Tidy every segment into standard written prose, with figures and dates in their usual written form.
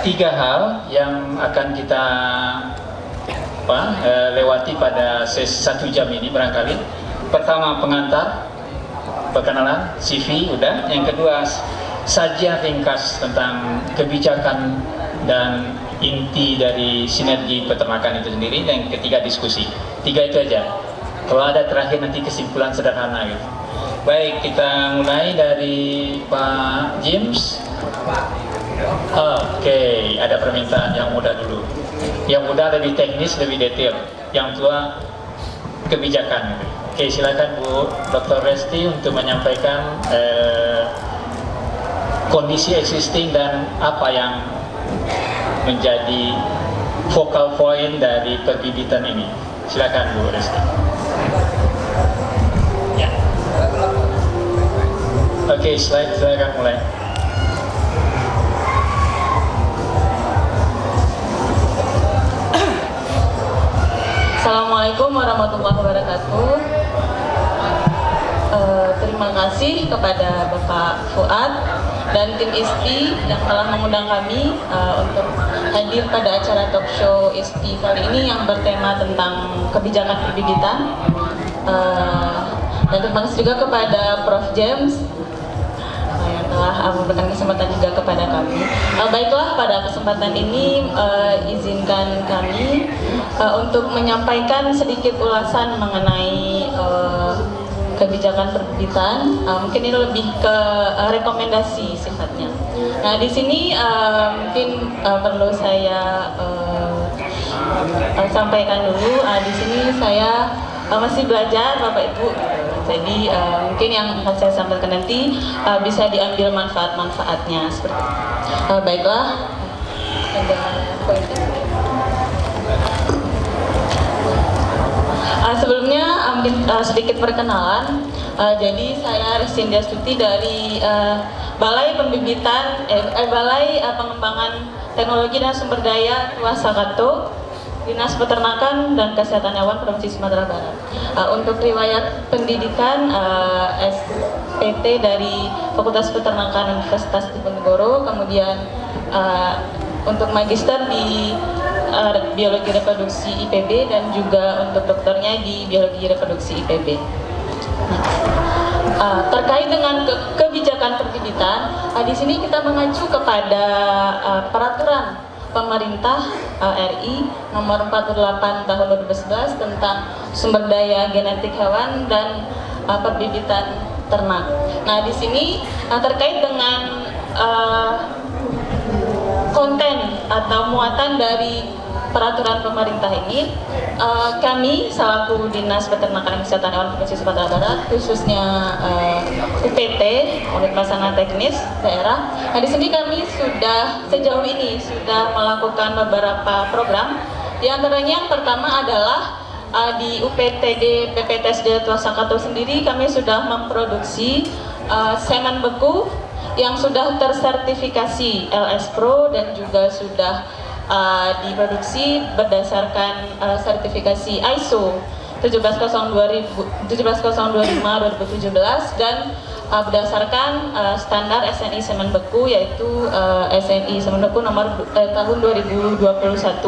tiga hal yang akan kita lewati pada sesi 1 jam ini barangkali. Pertama, pengantar, perkenalan, CV udah. Yang kedua, sajian ringkas tentang kebijakan dan inti dari sinergi peternakan itu sendiri. Dan yang ketiga, diskusi. 3 itu aja. Kalau ada terakhir nanti kesimpulan sederhana gitu. Baik, kita mulai dari Pak James. Oke, ada permintaan yang muda dulu. Yang muda lebih teknis, lebih detail. Yang tua kebijakan. Oke, silakan Bu Dr. Resti untuk menyampaikan kondisi existing dan apa yang menjadi focal point dari perbibitan ini. Silakan Bu Resti. Ya. Oke, silakan mulai. Assalamualaikum warahmatullahi wabarakatuh. Terima kasih kepada Bapak Fuad dan tim ISPI yang telah mengundang kami untuk hadir pada acara talk show ISPI kali ini yang bertema tentang kebijakan perbibitan. Dan terima kasih juga kepada Prof. James yang telah memberikan kesempatan juga kepada kami. Baiklah, pada kesempatan ini izinkan kami untuk menyampaikan sedikit ulasan mengenai kebijakan perbibitan. Mungkin ini lebih ke rekomendasi sifatnya. Nah, di sini mungkin perlu saya sampaikan dulu. Di sini saya masih belajar, Bapak Ibu. Jadi mungkin yang akan saya sampaikan nanti bisa diambil manfaat-manfaatnya seperti itu. Baiklah, ada poin ini. Sebelumnya sedikit perkenalan. Jadi saya Resti Indiastuti dari Balai Pembibitan, Balai Pengembangan Teknologi dan Sumber Daya Tua Sakato, Dinas Peternakan dan Kesehatan Hewan Provinsi Sumatera Barat. Untuk riwayat pendidikan SPT dari Fakultas Peternakan Universitas Diponegoro, kemudian untuk magister di Biologi Reproduksi IPB dan juga untuk dokternya di Biologi Reproduksi IPB. Terkait dengan kebijakan perbibitan, di sini kita mengacu kepada peraturan Pemerintah RI nomor 48 tahun 2011 tentang sumber daya genetik hewan dan perbibitan ternak. Nah, di sini terkait dengan konten atau muatan dari peraturan pemerintah ini, kami selaku Dinas Peternakan dan Kesehatan Hewan Provinsi Sumatera Barat, khususnya UPT, Unit Pelaksana Teknis Daerah. Nah, di sini kami sudah sejauh ini sudah melakukan beberapa program. Di antaranya yang pertama adalah di UPTD PPTSD Tua Sakato sendiri kami sudah memproduksi semen beku yang sudah tersertifikasi LS Pro dan juga sudah diproduksi berdasarkan sertifikasi ISO 17025/2017 dan berdasarkan standar SNI semen beku, yaitu SNI semen beku nomor tahun 2021,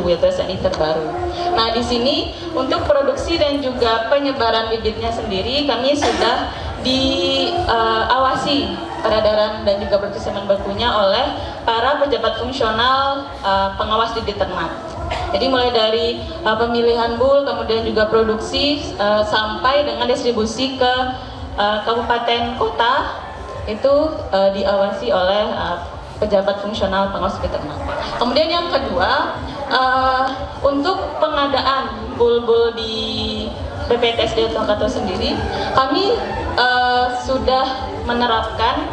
yaitu SNI terbaru. Nah, di sini untuk produksi dan juga penyebaran bibitnya sendiri kami sudah diawasi peredaran dan juga produksi semen bekunya oleh para pejabat fungsional pengawas bibit ternak. Jadi mulai dari pemilihan bul, kemudian juga produksi sampai dengan distribusi ke kabupaten kota itu diawasi oleh pejabat fungsional pengawas bibit ternak. Kemudian yang kedua, untuk pengadaan bul-bul di BPTSD Sakato sendiri, kami sudah menerapkan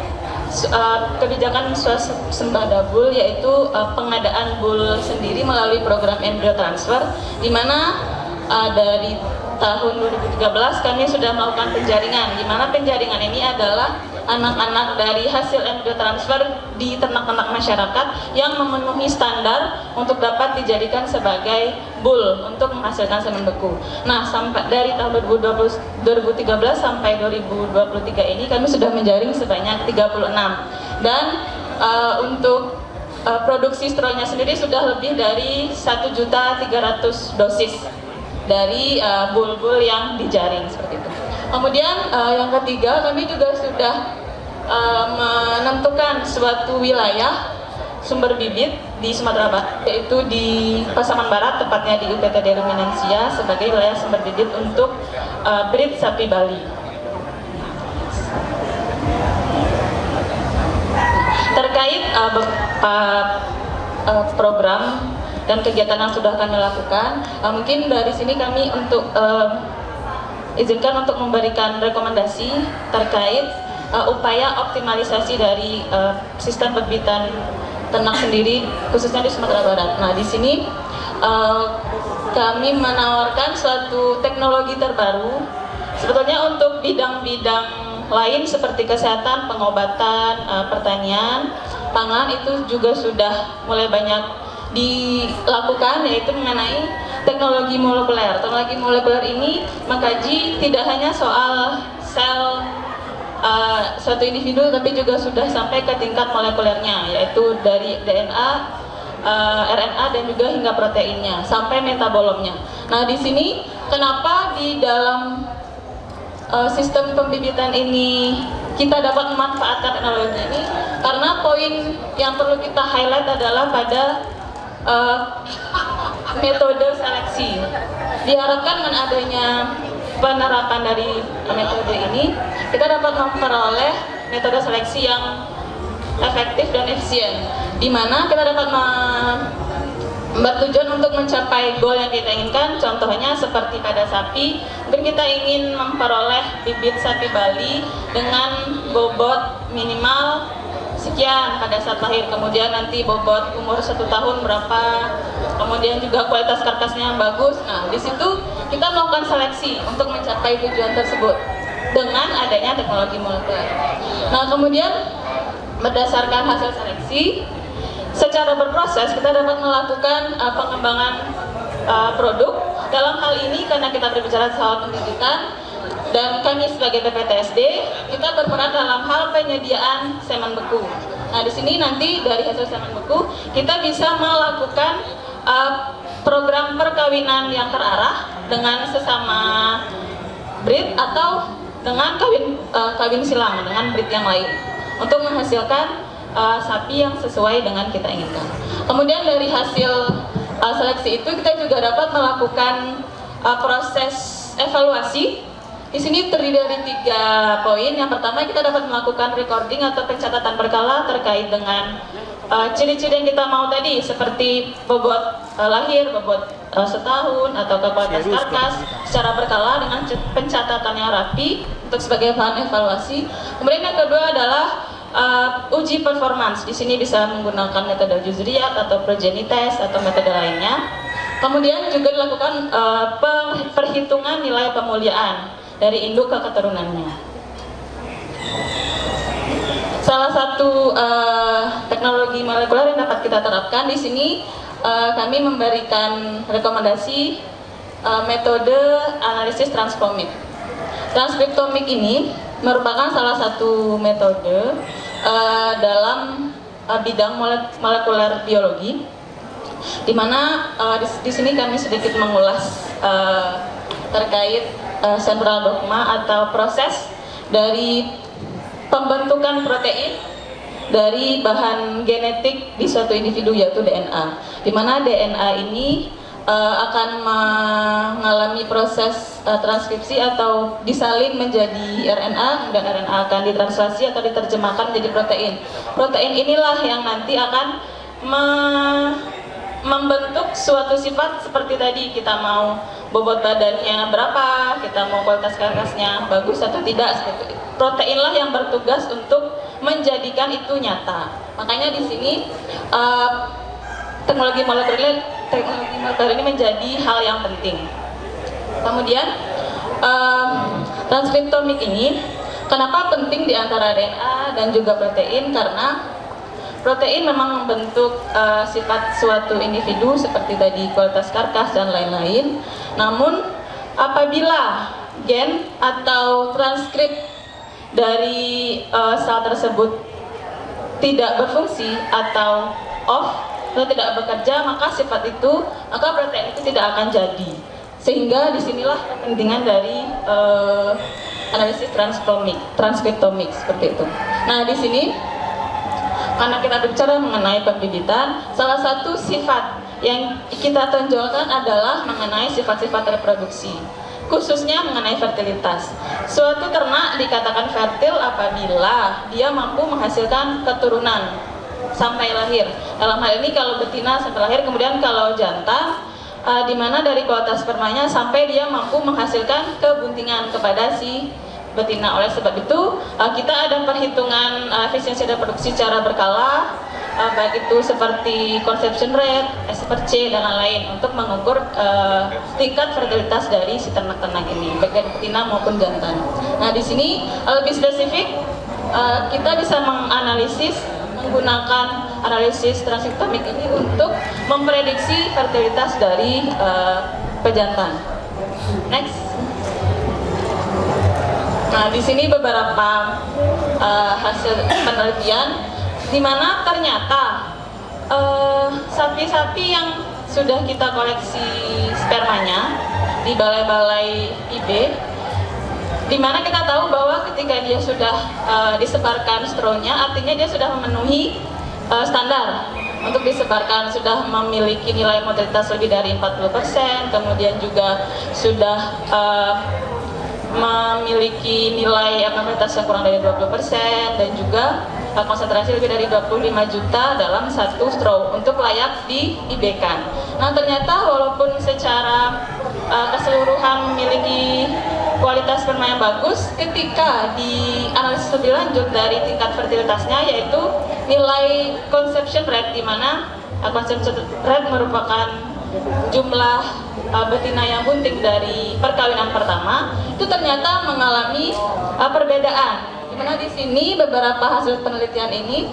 kebijakan swasembada bul, yaitu pengadaan bul sendiri melalui program embryo transfer, di mana dari tahun 2013 kami sudah melakukan penjaringan, di mana penjaringan ini adalah anak-anak dari hasil embryo transfer di ternak-ternak masyarakat yang memenuhi standar untuk dapat dijadikan sebagai bul untuk menghasilkan semen beku. Nah, sampai dari tahun 2013 sampai 2023 ini kami sudah menjaring sebanyak 36. Dan untuk produksi steroidnya sendiri sudah lebih dari 1.300.000 dosis dari bul-bul yang dijaring seperti itu. Kemudian yang ketiga, kami juga sudah menentukan suatu wilayah sumber bibit di Sumatera Barat, yaitu di Pasaman Barat, tepatnya di UPTD Luminensia sebagai wilayah sumber bibit untuk breed sapi Bali. Terkait program dan kegiatan yang sudah kami lakukan, mungkin dari sini kami untuk izinkan untuk memberikan rekomendasi terkait upaya optimalisasi dari sistem perbibitan ternak sendiri, khususnya di Sumatera Barat. Nah, di sini kami menawarkan suatu teknologi terbaru. Sebetulnya untuk bidang-bidang lain seperti kesehatan, pengobatan, pertanian, pangan itu juga sudah mulai banyak dilakukan, yaitu mengenai teknologi molekuler. Teknologi molekuler ini mengkaji tidak hanya soal sel suatu individu, tapi juga sudah sampai ke tingkat molekulernya, yaitu dari DNA, RNA, dan juga hingga proteinnya sampai metabolomnya. Nah, di sini kenapa di dalam sistem pembibitan ini kita dapat memanfaatkan teknologi ini, karena poin yang perlu kita highlight adalah pada metode seleksi. Diharapkan dengan adanya penerapan dari metode ini, kita dapat memperoleh metode seleksi yang efektif dan efisien, di mana kita dapat bertujuan untuk mencapai goal yang kita inginkan. Contohnya seperti pada sapi, mungkin kita ingin memperoleh bibit sapi Bali dengan bobot minimal sekian pada saat lahir, kemudian nanti bobot umur 1 tahun berapa, kemudian juga kualitas karkasnya yang bagus. Nah, di situ kita melakukan seleksi untuk mencapai tujuan tersebut dengan adanya teknologi molekuler. Nah, kemudian berdasarkan hasil seleksi, secara berproses kita dapat melakukan pengembangan produk. Dalam hal ini karena kita berbicara soal pendidikan dan kami sebagai PPTSD, kita berperan dalam hal penyediaan semen beku. Nah, di sini nanti dari hasil semen beku kita bisa melakukan program perkawinan yang terarah dengan sesama breed atau dengan kawin silang dengan breed yang lain untuk menghasilkan sapi yang sesuai dengan kita inginkan. Kemudian dari hasil seleksi itu kita juga dapat melakukan proses evaluasi. Di sini terdiri dari 3 poin. Yang pertama, kita dapat melakukan recording atau pencatatan berkala terkait dengan ciri-ciri yang kita mau tadi, seperti bobot lahir, bobot setahun, atau kualitas karkas secara berkala dengan pencatatan yang rapi untuk sebagai bahan evaluasi. Kemudian yang kedua adalah uji performance. Di sini bisa menggunakan metode Juzriyat atau progeny test atau metode lainnya. Kemudian juga dilakukan perhitungan nilai pemuliaan dari induk ke keturunannya. Salah satu teknologi molekuler yang dapat kita terapkan di sini, kami memberikan rekomendasi metode analisis transkriptomik. Transkriptomik ini merupakan salah satu metode dalam bidang molekuler biologi, di mana di sini kami sedikit mengulas terkait sentral dogma atau proses dari pembentukan protein dari bahan genetik di suatu individu, yaitu DNA, di mana DNA ini akan mengalami proses transkripsi atau disalin menjadi RNA, dan RNA akan ditranslasi atau diterjemahkan menjadi protein. Protein inilah yang nanti akan membentuk suatu sifat seperti tadi, kita mau bobot badannya berapa, kita mau kualitas karkasnya bagus atau tidak. Proteinlah yang bertugas untuk menjadikan itu nyata. Makanya di sini teknologi molekuler ini menjadi hal yang penting. Kemudian transkriptomik ini kenapa penting di antara DNA dan juga protein? Karena protein memang membentuk sifat suatu individu seperti tadi kualitas karkas dan lain-lain. Namun apabila gen atau transkrip dari sel tersebut tidak berfungsi atau off atau tidak bekerja, maka protein itu tidak akan jadi. Sehingga disinilah kepentingan dari analisis transkriptomik seperti itu. Nah, di sini karena kita berbicara mengenai pembibitan, salah satu sifat yang kita tonjolkan adalah mengenai sifat-sifat reproduksi, khususnya mengenai fertilitas. Suatu ternak dikatakan fertil apabila dia mampu menghasilkan keturunan sampai lahir. Dalam hal ini kalau betina sampai lahir, kemudian kalau jantan di mana dari kualitas spermanya sampai dia mampu menghasilkan kebuntingan kepada si betina. Oleh sebab itu kita ada perhitungan efisiensi reproduksi secara berkala, baik itu seperti conception rate, S per C dan lain-lain untuk mengukur tingkat fertilitas dari si ternak-ternak ini, baik dari betina maupun jantan. Nah, di sini lebih spesifik kita bisa menganalisis menggunakan analisis transkriptomik ini untuk memprediksi fertilitas dari pejantan. Next. Nah, di sini beberapa hasil penelitian di mana ternyata sapi-sapi yang sudah kita koleksi spermanya di balai-balai IB, di mana kita tahu bahwa ketika dia sudah disebarkan stronya, artinya dia sudah memenuhi standar untuk disebarkan, sudah memiliki nilai motilitas lebih dari 40%, kemudian juga sudah memiliki nilai abnormalitas yang kurang dari 20%, dan juga konsentrasi lebih dari 25 juta dalam satu straw untuk layak di IB-kan. Nah, ternyata walaupun secara keseluruhan memiliki kualitas sperma yang bagus, ketika dianalisis lebih lanjut dari tingkat fertilitasnya, yaitu nilai conception rate, di mana conception rate merupakan jumlah betina yang bunting dari perkawinan pertama, itu ternyata mengalami perbedaan. Dimana di sini beberapa hasil penelitian ini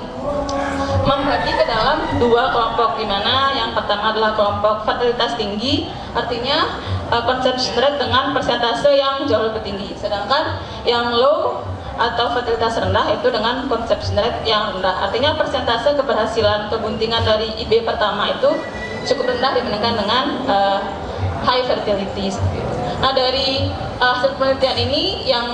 membagi ke dalam dua kelompok, di mana yang pertama adalah kelompok fertilitas tinggi, artinya conception rate dengan persentase yang jauh lebih tinggi, sedangkan yang low atau fertilitas rendah itu dengan conception rate yang rendah, artinya persentase keberhasilan kebuntingan dari IB pertama itu cukup rendah dibandingkan dengan high fertility. Nah, dari hasil penelitian ini, yang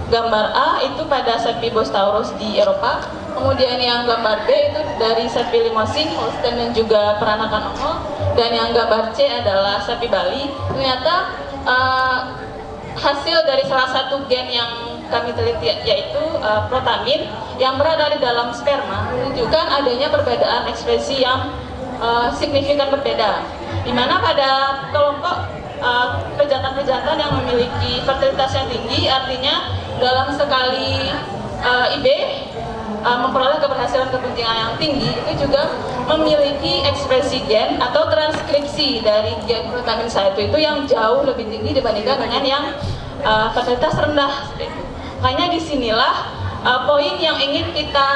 gambar A itu pada sapi Bos Taurus di Eropa, kemudian yang gambar B itu dari sapi Limousin, Holstein dan juga peranakan ongol, dan yang gambar C adalah sapi Bali. Ternyata hasil dari salah satu gen yang kami teliti, yaitu protamin yang berada di dalam sperma, menunjukkan adanya perbedaan ekspresi yang signifikan berbeda, di mana pada kelompok pejantan-pejantan yang memiliki fertilitas yang tinggi, artinya dalam sekali IB memperoleh keberhasilan kebuntingan yang tinggi, itu juga memiliki ekspresi gen atau transkripsi dari gen protamin 1 itu yang jauh lebih tinggi dibandingkan dengan yang fertilitas rendah. Makanya disinilah poin yang ingin kita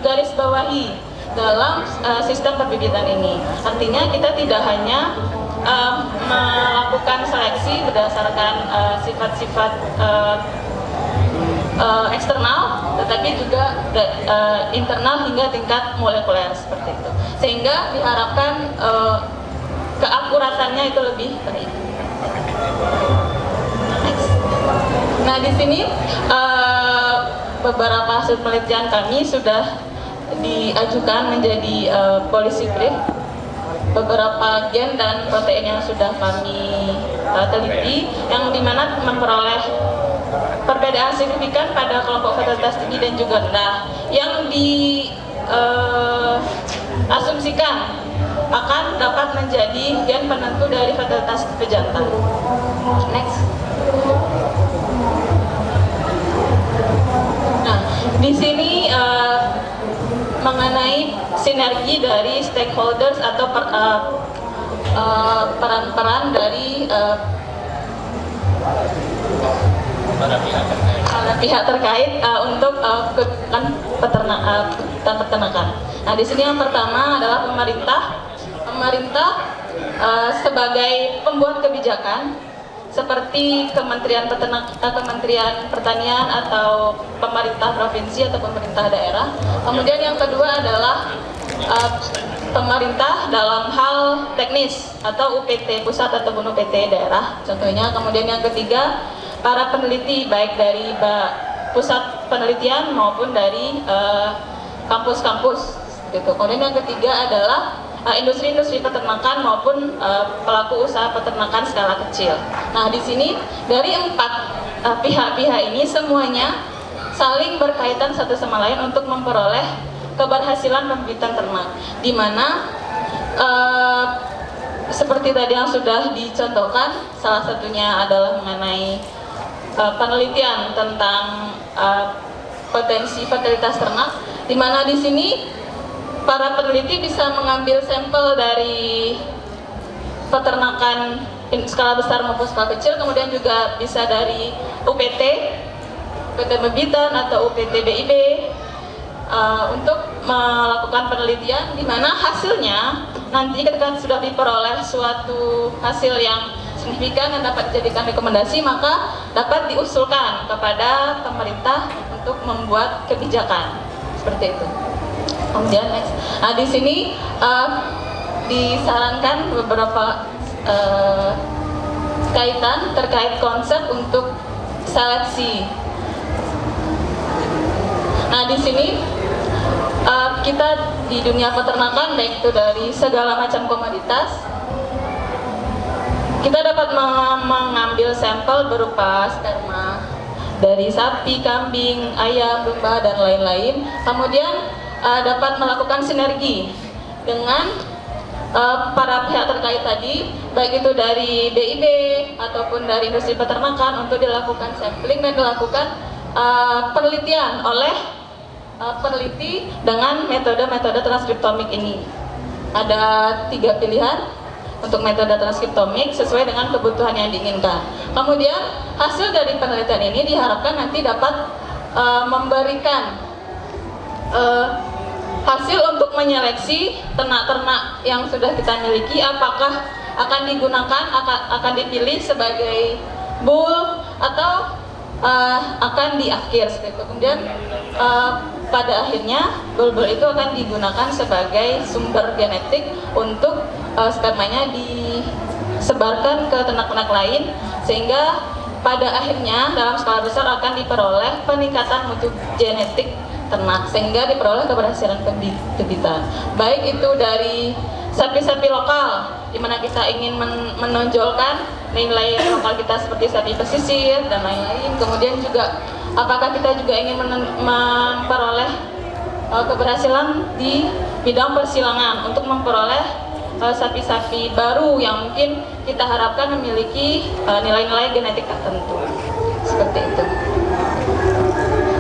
garis bawahi dalam sistem perbibitan ini. Artinya kita tidak hanya melakukan seleksi berdasarkan sifat-sifat eksternal, tetapi juga internal hingga tingkat molekuler seperti itu, sehingga diharapkan keakuratannya itu lebih baik. Nah, di sini beberapa hasil penelitian kami sudah diajukan menjadi policy brief. Beberapa gen dan protein yang sudah kami teliti, yang dimana memperoleh perbedaan signifikan pada kelompok fertilitas tinggi dan juga rendah, yang diasumsikan akan dapat menjadi gen penentu dari fertilitas pejantan. Next. Nah, di sini mengenai sinergi dari stakeholders atau peran-peran dari pihak terkait untuk peternakan. Nah, di sini yang pertama adalah pemerintah sebagai pembuat kebijakan, seperti Kementerian Pertanian atau pemerintah provinsi atau pemerintah daerah. Kemudian yang kedua adalah pemerintah dalam hal teknis atau UPT pusat ataupun UPT daerah contohnya. Kemudian yang ketiga, para peneliti baik dari pusat penelitian maupun dari kampus-kampus gitu. Kemudian yang ketiga adalah industri-industri peternakan maupun pelaku usaha peternakan skala kecil. Nah, di sini dari 4 pihak-pihak ini semuanya saling berkaitan satu sama lain untuk memperoleh keberhasilan pembibitan ternak, di mana seperti tadi yang sudah dicontohkan, salah satunya adalah mengenai penelitian tentang potensi fertilitas ternak, di mana di sini para peneliti bisa mengambil sampel dari peternakan skala besar maupun skala kecil, kemudian juga bisa dari UPT Bebitan atau UPT BIB untuk melakukan penelitian, di mana hasilnya nanti ketika sudah diperoleh suatu hasil yang signifikan dan dapat dijadikan rekomendasi, maka dapat diusulkan kepada pemerintah untuk membuat kebijakan seperti itu. Kemudian next, nah di sini disarankan beberapa kaitan terkait konsep untuk seleksi. Nah di sini kita di dunia peternakan, baik itu dari segala macam komoditas, kita dapat mengambil sampel berupa sperma dari sapi, kambing, ayam, domba, dan lain-lain. Kemudian dapat melakukan sinergi dengan para pihak terkait tadi, baik itu dari BIB ataupun dari industri peternakan, untuk dilakukan sampling dan dilakukan penelitian oleh peneliti dengan metode-metode transkriptomik ini. Ada 3 pilihan untuk metode transkriptomik sesuai dengan kebutuhan yang diinginkan. Kemudian hasil dari penelitian ini diharapkan nanti dapat memberikan hasil untuk menyeleksi ternak-ternak yang sudah kita miliki, apakah akan digunakan, akan dipilih sebagai bull atau akan diakhir seperti itu. Kemudian pada akhirnya bull-bull itu akan digunakan sebagai sumber genetik untuk spermanya disebarkan ke ternak-ternak lain, sehingga pada akhirnya dalam skala besar akan diperoleh peningkatan mutu genetik ternak, sehingga diperoleh keberhasilan pembibitan, baik itu dari sapi-sapi lokal, di mana kita ingin menonjolkan nilai lokal kita seperti sapi pesisir dan lain-lain. Kemudian juga apakah kita juga ingin memperoleh keberhasilan di bidang persilangan untuk memperoleh sapi-sapi baru yang mungkin kita harapkan memiliki nilai-nilai genetik tertentu, seperti itu.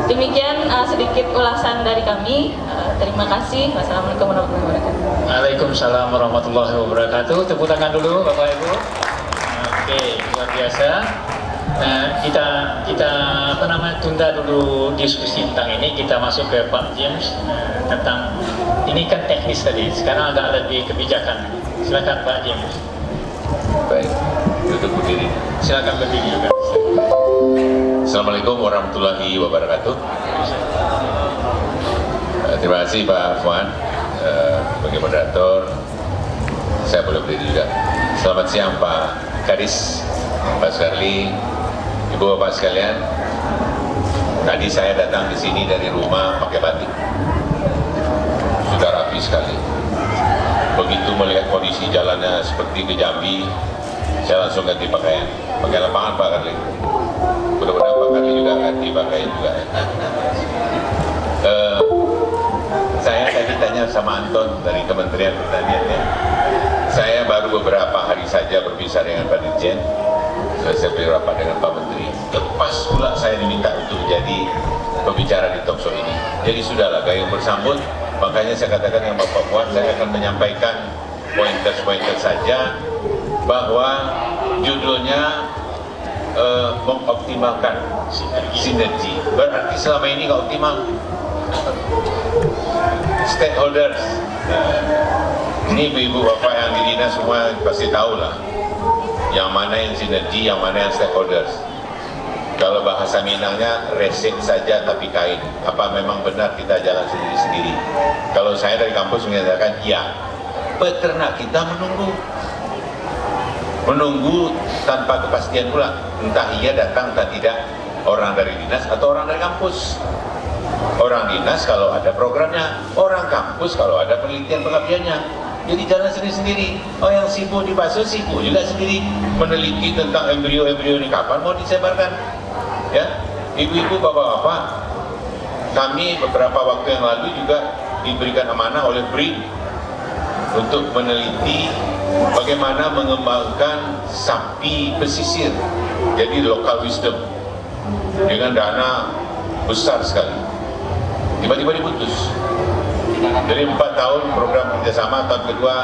Demikian sedikit ulasan dari kami. Terima kasih. Wassalamualaikum warahmatullahi wabarakatuh. Waalaikumsalam warahmatullahi wabarakatuh. Tepuk tangan dulu Bapak Ibu. Oke, luar biasa. Kita tunda dulu diskusi tentang ini. Kita masuk ke Pak James tentang ini kan teknis tadi. Sekarang agak lebih kebijakan. Silakan Pak James. Baik, duduk berdiri. Silakan berdiri juga. Assalamualaikum warahmatullahi wabarakatuh. Terima kasih Pak Fuan sebagai moderator. Saya boleh berdiri juga. Selamat siang Pak Kadis, Pak Skarli, Ibu Bapak sekalian. Tadi saya datang di sini dari rumah pakai batik. Sudah rapi sekali. Begitu melihat kondisi jalannya seperti ke Jambi, saya langsung ganti pakaian. Pakai lapangan Pak Karli. Mudah-mudahan Pak Karli juga ganti pakaian juga. Saya tadi tanya sama Anton dari Kementerian Pertanian ya. Saya baru beberapa hari saja berbicara dengan Pak Dirjen. Saya berrapat dengan Pak Menteri. Lepas pula saya diminta untuk jadi pembicara di talkshow ini. Jadi sudahlah, gayung bersambut. Makanya saya katakan dengan Bapak Puan, saya akan menyampaikan pointer-pointer saja, bahwa judulnya mengoptimalkan sinergi. Berarti selama ini nggak optimal. Stakeholders, ini ibu-ibu bapak yang di dinas semua pasti tahu lah, yang mana yang sinergi, yang mana yang stakeholders. Kalau bahasa Minangnya resik saja tapi kain. Apa memang benar kita jalan sendiri-sendiri? Kalau saya dari kampus menyatakan iya. Peternak kita menunggu tanpa kepastian pula, entah ia datang entah tidak, orang dari dinas atau orang dari kampus. Orang dinas kalau ada programnya, orang kampus kalau ada penelitian pengabdiannya. Jadi jalan sendiri-sendiri. Oh, yang sibuk di Baso sibuk juga sendiri meneliti tentang embrio-embrio ini kapan mau disebarkan. Ya, ibu-ibu, bapak-bapak, kami beberapa waktu yang lalu juga diberikan amanah oleh BRIN untuk meneliti bagaimana mengembangkan sapi pesisir, jadi local wisdom, dengan dana besar sekali. Tiba-tiba diputus. Dari 4 tahun program kerjasama, tahun kedua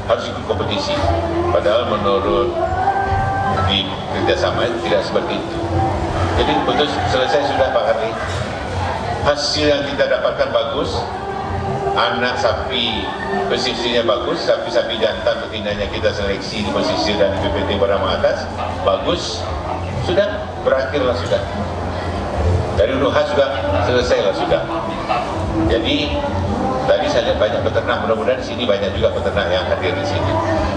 harus ikut kompetisi. Padahal menurut di kerjasama itu tidak seperti itu. Jadi putus, selesai sudah Pak Karli. Hasil yang kita dapatkan bagus, anak sapi pesisirnya bagus, sapi-sapi jantan betinanya kita seleksi di pesisir dan di PPT Barama Atas, bagus, sudah berakhirlah sudah. Dari Hulu Khas juga selesailah sudah. Jadi tadi saya lihat banyak peternak, mudah-mudahan di sini banyak juga peternak yang hadir di sini.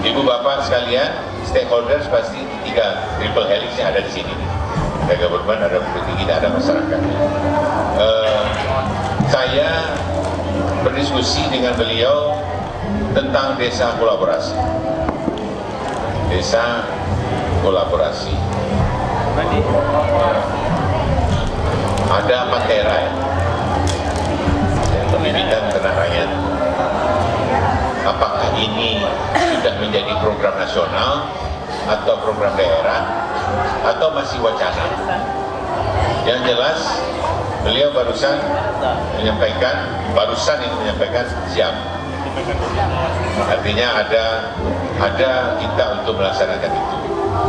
Ibu bapak sekalian, stakeholders pasti 3 triple helix yang ada di sini. Ada government, ada politik, ada masyarakat. Saya berdiskusi dengan beliau tentang desa kolaborasi. Desa kolaborasi. Ada Patera ya, pembibitan ternak rakyat. Apakah ini sudah menjadi program nasional atau program daerah atau masih wacana? Yang jelas beliau barusan menyampaikan siap. Artinya ada kita untuk melaksanakan itu.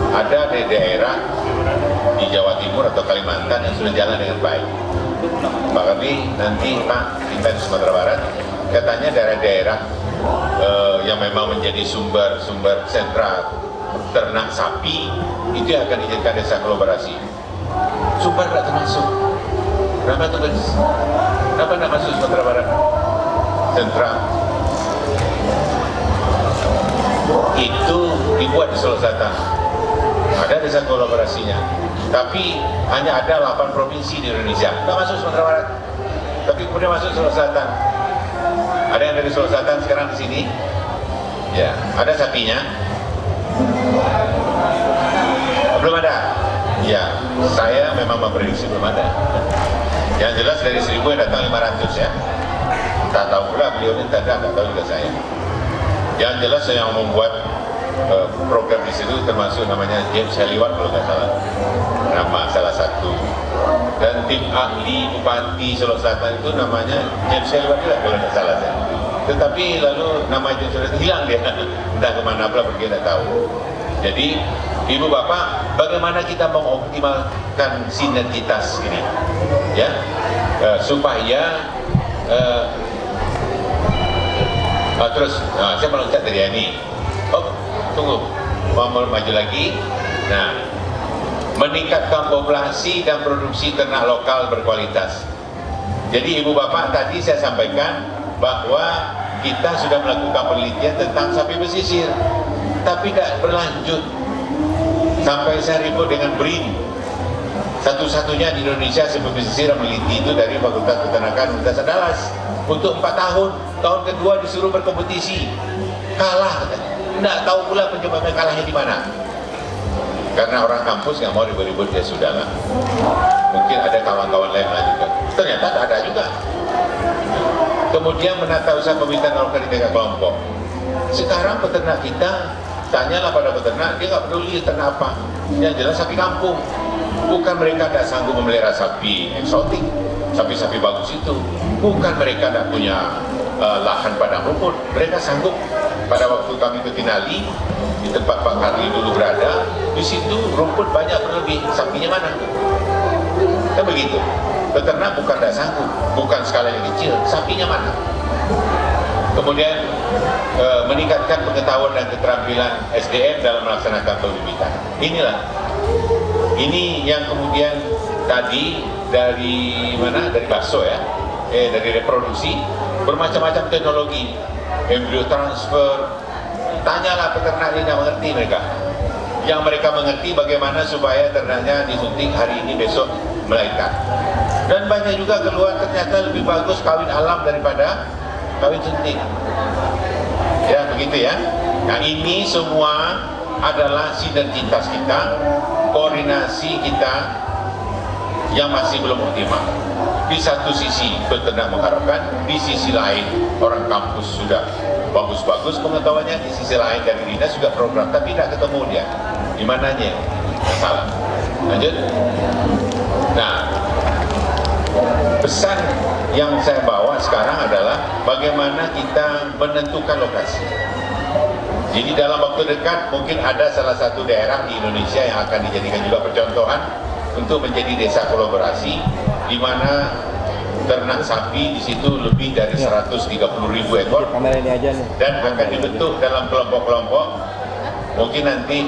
Ada di daerah di Jawa Timur atau Kalimantan yang sudah jalan dengan baik. Pak Karli nanti Pak kita di Sumatera Barat, katanya daerah-daerah yang memang menjadi sumber sentra ternak sapi itu akan dijadikan desa kolaborasi. Sumber tidak termasuk. Kenapa tuh guys? Kenapa tidak masuk Sumatera Barat? Sentra itu dibuat di Sulawesi Selatan. Ada desa kolaborasinya, tapi hanya ada 8 provinsi di Indonesia. Tidak masuk Sumatera Barat, tapi kemudian masuk Sulawesi Selatan. Ada yang dari Sulawesi Selatan sekarang di sini? Ya, ada sapinya? Belum ada? Ya, saya memang memprediksi belum ada. Yang jelas dari 1000 yang datang 500 ya. Tak tahu pula beliau ini tak tahu juga saya. Yang jelas saya yang membuat program di situ termasuk namanya James Heliwan kalau nggak salah, nama salah satu, dan tim ahli Bupati Sulawesi Selatan itu namanya James Heliwan juga kalau nggak salah saya. Tetapi lalu nama James Heliwan hilang dia, entah kemana pula pergi tidak tahu. Jadi ibu bapak, bagaimana kita mengoptimalkan sinergitas ini, ya, supaya terus saya meloncat dari ini. Oh, tunggu, mau maju lagi. Nah, meningkatkan populasi dan produksi ternak lokal berkualitas. Jadi ibu bapak tadi saya sampaikan bahwa kita sudah melakukan penelitian tentang sapi pesisir, tapi tidak berlanjut. Sampai saya ribut dengan BRIN. Satu-satunya di Indonesia sapi pesisir yang meneliti itu dari Fakultas Peternakan Universitas Andalas untuk 4 tahun. Tahun kedua disuruh berkompetisi, kalah. Tidak tahu pula penyebabnya kalahnya di mana. Karena orang kampus nggak mau ribut-ribut, ya sudahlah. Mungkin ada kawan-kawan lain lah juga. Ternyata tak ada juga. Kemudian menata usaha pembibitan lokal di tingkat kelompok. Sekarang peternak kita, tanyalah pada peternak, dia nggak peduli ternak apa. Yang jelas sapi kampung. Bukan mereka tidak sanggup memelihara sapi eksotik, sapi-sapi bagus itu. Bukan mereka tidak punya lahan padang rumput. Mereka sanggup. Pada waktu kami ke Tinali, di tempat Pak Karli dulu berada, di situ rumput banyak berlebih, sapinya mana? Kan begitu. Peternak bukan tidak sanggup, bukan skala yang kecil, sapinya mana? Kemudian meningkatkan pengetahuan dan keterampilan SDM dalam melaksanakan pembibitan. Inilah Ini yang kemudian tadi dari mana? Dari bakso ya, dari reproduksi, bermacam-macam teknologi, embrio transfer. Tanyalah peternak ini, tidak mengerti mereka. Yang mereka mengerti bagaimana supaya ternaknya disuntik hari ini besok melahirkan. Dan banyak juga keluar ternyata lebih bagus kawin alam daripada kawin suntik. Ya begitu ya. Nah ini semua adalah sinergitas kita, koordinasi kita yang masih belum optimal. Di satu sisi peternak mengharapkan, di sisi lain orang kampus sudah bagus-bagus pengetahuannya, di sisi lain dari dinas juga program, tapi tidak ketemu dia. Di mananya masalah. Lanjut. Nah, pesan yang saya bawa sekarang adalah bagaimana kita menentukan lokasi. Jadi dalam waktu dekat mungkin ada salah satu daerah di Indonesia yang akan dijadikan juga percontohan untuk menjadi desa kolaborasi, di mana ternak sapi di situ lebih dari 130.000 ekor dan akan dibentuk dalam kelompok-kelompok. Mungkin nanti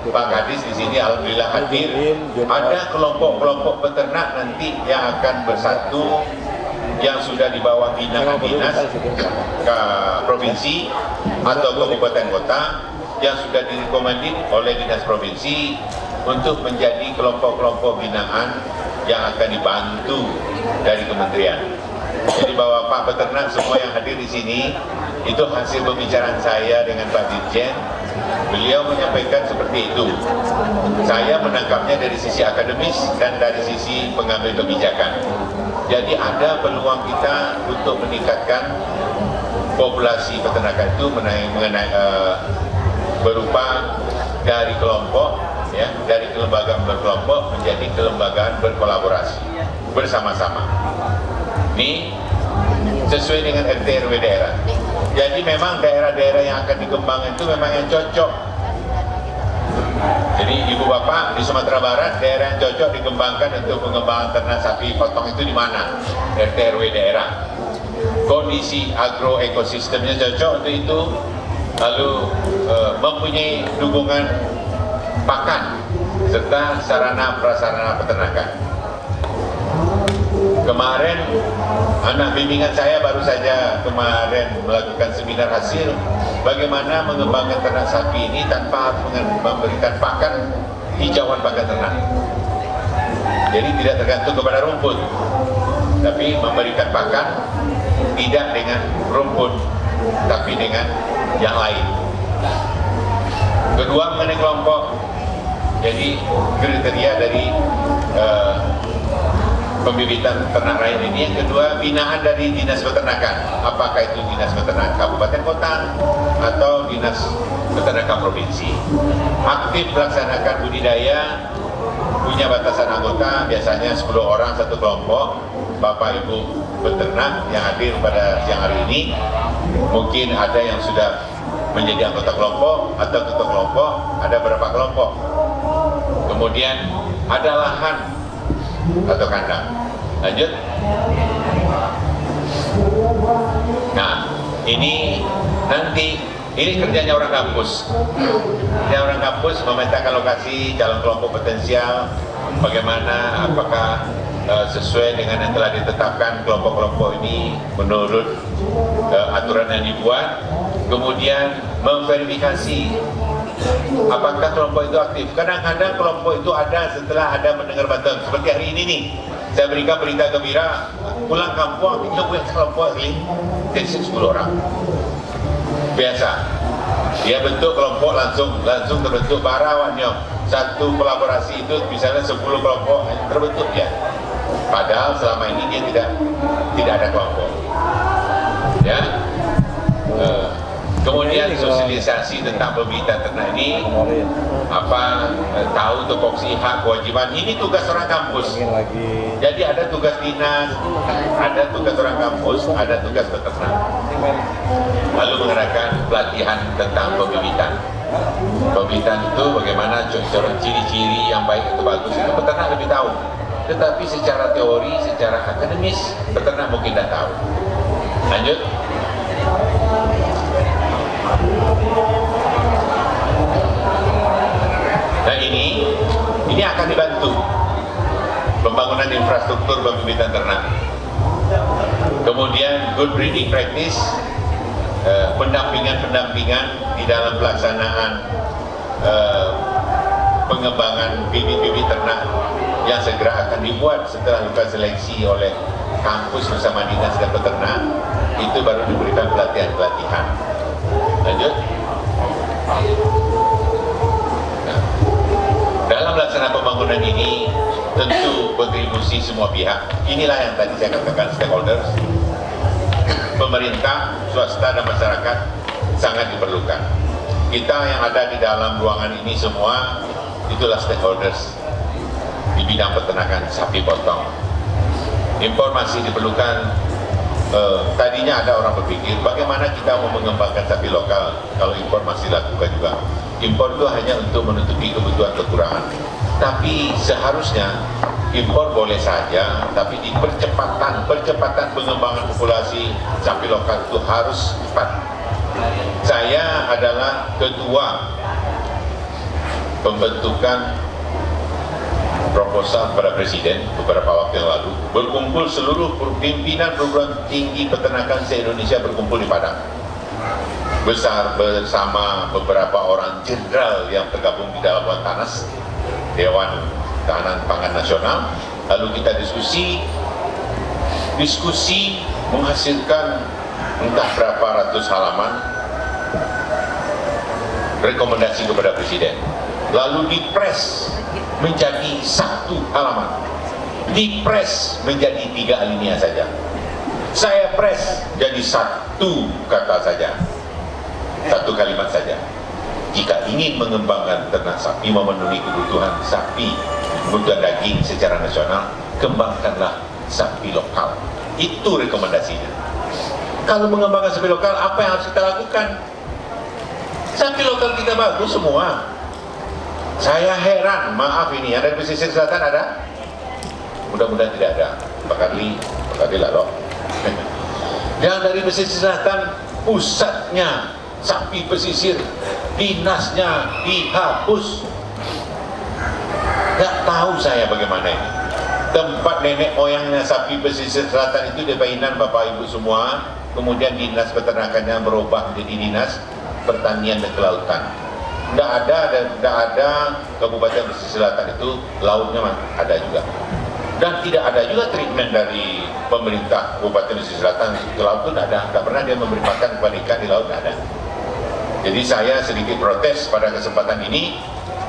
Pak Kadis di sini alhamdulillah hadir. Ada kelompok-kelompok peternak nanti yang akan bersatu, yang sudah di bawah binaan dinas ke provinsi atau kabupaten kota, yang sudah direkomendasi oleh dinas provinsi untuk menjadi kelompok-kelompok binaan yang akan dibantu dari kementerian. Jadi bahwa Pak Peternak semua yang hadir di sini itu hasil pembicaraan saya dengan Pak Dirjen. Beliau menyampaikan seperti itu. Saya menangkapnya dari sisi akademis dan dari sisi pengambil kebijakan. Jadi ada peluang kita untuk meningkatkan populasi peternakan itu berupa dari kelompok, ya, dari kelembagaan berkelompok menjadi kelembagaan berkolaborasi bersama-sama. Ini sesuai dengan RT RW daerah. Jadi memang daerah-daerah yang akan dikembangkan itu memang yang cocok. Jadi ibu bapak di Sumatera Barat, daerah yang cocok dikembangkan untuk pengembangan ternak sapi potong itu di mana? RT RW daerah. Kondisi agro ekosistemnya cocok untuk itu, lalu mempunyai dukungan pakan serta sarana prasarana peternakan. Kemarin anak bimbingan saya baru saja kemarin melakukan seminar hasil bagaimana mengembangkan ternak sapi ini tanpa harus memberikan pakan hijauan pakan ternak. Jadi tidak tergantung kepada rumput, tapi memberikan pakan tidak dengan rumput, tapi dengan yang lain. Kedua mengenai kelompok, jadi kriteria dari pembibitan ternak rakyat ini. Yang kedua, binaan dari dinas peternakan. Apakah itu dinas peternakan kabupaten kota atau dinas peternakan provinsi. Aktif melaksanakan budidaya, punya batasan anggota, biasanya 10 orang satu kelompok. Bapak Ibu peternak yang hadir pada siang hari ini, mungkin ada yang sudah menjadi anggota kelompok atau ketua kelompok, ada berapa kelompok. Kemudian ada lahan atau kandang. Lanjut. Nah, ini nanti kerjanya orang kampus. Ya, orang kampus memetakan lokasi calon kelompok potensial, bagaimana, apakah sesuai dengan yang telah ditetapkan kelompok-kelompok ini menurut aturan yang dibuat. Kemudian memverifikasi apakah kelompok itu aktif. Kadang-kadang kelompok itu ada setelah ada mendengar bantuan. Seperti hari ini nih, saya berikan berita gembira, pulang kampung kita punya kelompok ini dari 10 orang. Biasa, dia bentuk kelompok langsung terbentuk barawannya. Satu kolaborasi itu misalnya 10 kelompok terbentuk ya. Padahal selama ini dia tidak ada kelompok. Ya. Kemudian sosialisasi tentang pembibitan ternak ini, tahu tupoksi hak kewajiban, ini tugas orang kampus. Jadi ada tugas dinas, ada tugas orang kampus, ada tugas peternak. Lalu mengadakan pelatihan tentang pembibitan. Pembibitan itu bagaimana ciri-ciri yang baik atau bagus itu peternak lebih tahu. Tetapi secara teori, secara akademis, peternak mungkin tidak tahu. Lanjut. Nah ini Ini akan dibantu pembangunan infrastruktur pembibitan ternak. Kemudian good breeding practice, pendampingan di dalam pelaksanaan pengembangan bibit-bibit ternak yang segera akan dibuat setelah luka seleksi oleh kampus bersama dinas dan peternak, itu baru diberikan pelatihan-pelatihan. Lanjut. Nah, dalam melaksanakan pembangunan ini tentu kontribusi semua pihak. Inilah yang tadi saya katakan, stakeholders, pemerintah, swasta, dan masyarakat sangat diperlukan. Kita yang ada di dalam ruangan ini semua itulah stakeholders di bidang peternakan sapi potong. Informasi diperlukan. Tadinya ada orang berpikir bagaimana kita mau mengembangkan sapi lokal kalau impor masih lakukan juga. Impor itu hanya untuk menutupi kebutuhan kekurangan. Tapi seharusnya impor boleh saja, tapi di percepatan pengembangan populasi sapi lokal itu harus cepat. Saya adalah ketua pembentukan proposal kepada Presiden beberapa waktu yang lalu, berkumpul seluruh pimpinan perguruan tinggi peternakan se-Indonesia berkumpul di Padang bersama beberapa orang jenderal yang tergabung di dalam Dewan Ketahanan Pangan Nasional. Lalu kita diskusi menghasilkan entah berapa ratus halaman rekomendasi kepada Presiden, lalu dipres menjadi 1 halaman, dipres menjadi 3 alinea saja, saya pres jadi 1 kata saja, 1 kalimat saja. Jika ingin mengembangkan ternak sapi, memenuhi kebutuhan sapi, kebutuhan daging secara nasional, kembangkanlah sapi lokal. Itu rekomendasinya. Kalau mengembangkan sapi lokal, apa yang harus kita lakukan? Sapi lokal kita bagus semua. Saya heran, maaf ini, yang dari pesisir selatan ada? Mudah-mudahan tidak ada. Pak Karli lah loh. Yang dari pesisir selatan, pusatnya sapi pesisir, dinasnya dihapus. Gak tahu saya bagaimana ini. Tempat nenek moyangnya sapi pesisir selatan itu di Bainan, Bapak Ibu semua. Kemudian dinas peternakannya berubah menjadi dinas pertanian dan kelautan. Tidak ada Kabupaten Pesisir Selatan itu lautnya ada juga, dan tidak ada juga treatment dari pemerintah Kabupaten Pesisir Selatan ke laut itu tidak ada, tidak pernah dia memberi makan kepada ikan di laut, tidak ada. Jadi saya sedikit protes pada kesempatan ini,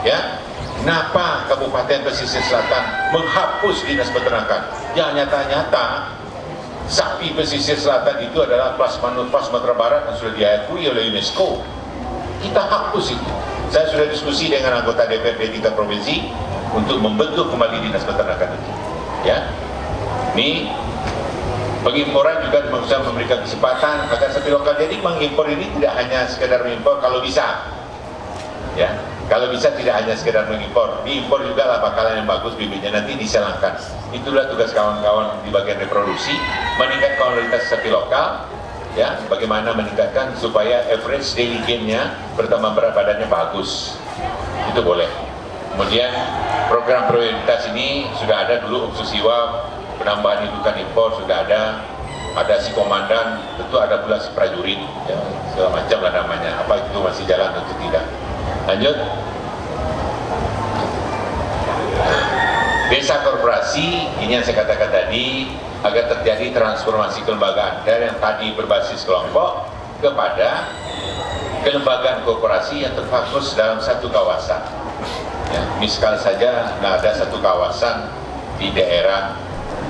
ya, kenapa Kabupaten Pesisir Selatan menghapus dinas peternakan? Yang nyata-nyata sapi pesisir selatan itu adalah plasma Sumatera Barat yang sudah diakui oleh UNESCO. Kita hapus itu. Saya sudah diskusi dengan anggota DPRD tingkat provinsi untuk membentuk kembali dinas peternakan itu. Ya, ini pengimporan juga bisa memberikan kesempatan agar sapi lokal. Jadi mengimpor ini tidak hanya sekedar mengimpor kalau bisa, ya. Kalau bisa tidak hanya sekedar mengimpor, diimpor juga lah bakalan yang bagus bibitnya nanti diselangkan. Itulah tugas kawan-kawan di bagian reproduksi, meningkatkan kualitas sapi lokal. Ya, bagaimana meningkatkan supaya average daily gain-nya bertambah berat badannya bagus, itu boleh. Kemudian program prioritas ini sudah ada dulu, Uksusiwa, penambahan indukan impor sudah ada si komandan, tentu ada pula si prajurit, ya, segala macam lah namanya. Apa itu masih jalan atau tidak? Lanjut. Desa korporasi, ini yang saya katakan tadi, agar terjadi transformasi kelembagaan dari yang tadi berbasis kelompok kepada kelembagaan korporasi yang terfokus dalam satu kawasan. Ya, misal saja ada satu kawasan di daerah,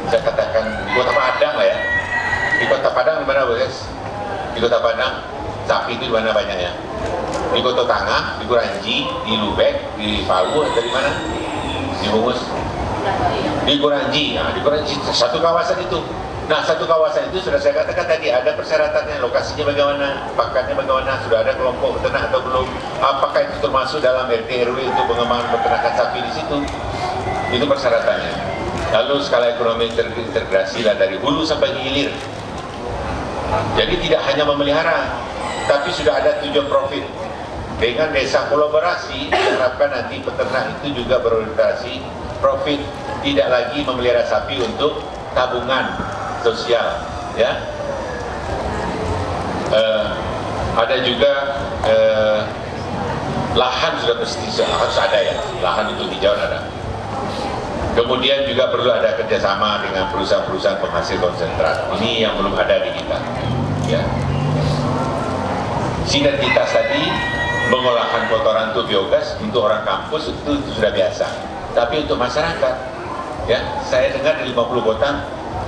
saya katakan di Kota Padang lah ya. Di Kota Padang di mana, guys? Di Kota Padang sapi itu di mana banyaknya? Di Kota Tangah, di Kuranji, di Lubek, di Palu, atau di mana? Di Bungus. Di Kuranji, nah, di Kuranji satu kawasan itu. Nah, satu kawasan itu sudah saya katakan tadi ada persyaratannya, lokasinya bagaimana, pakannya bagaimana, sudah ada kelompok peternak atau belum, apakah itu termasuk dalam RT RW untuk pengembangan peternakan sapi di situ, itu persyaratannya. Lalu skala ekonomi terintegrasi lah dari hulu sampai hilir. Jadi tidak hanya memelihara, tapi sudah ada tujuan profit. Dengan desa kolaborasi diharapkan nanti peternak itu juga berorientasi profit, tidak lagi memelihara sapi untuk tabungan sosial, ya. Ada juga lahan sudah mesti harus ada, ya, lahan untuk hijau ada. Kemudian juga perlu ada kerjasama dengan perusahaan-perusahaan penghasil konsentrat. Ini yang belum ada di kita, ya. Sinergitas tadi mengolahkan kotoran untuk biogas untuk orang kampus itu sudah biasa. Tapi untuk masyarakat, ya, saya dengar di 50 kota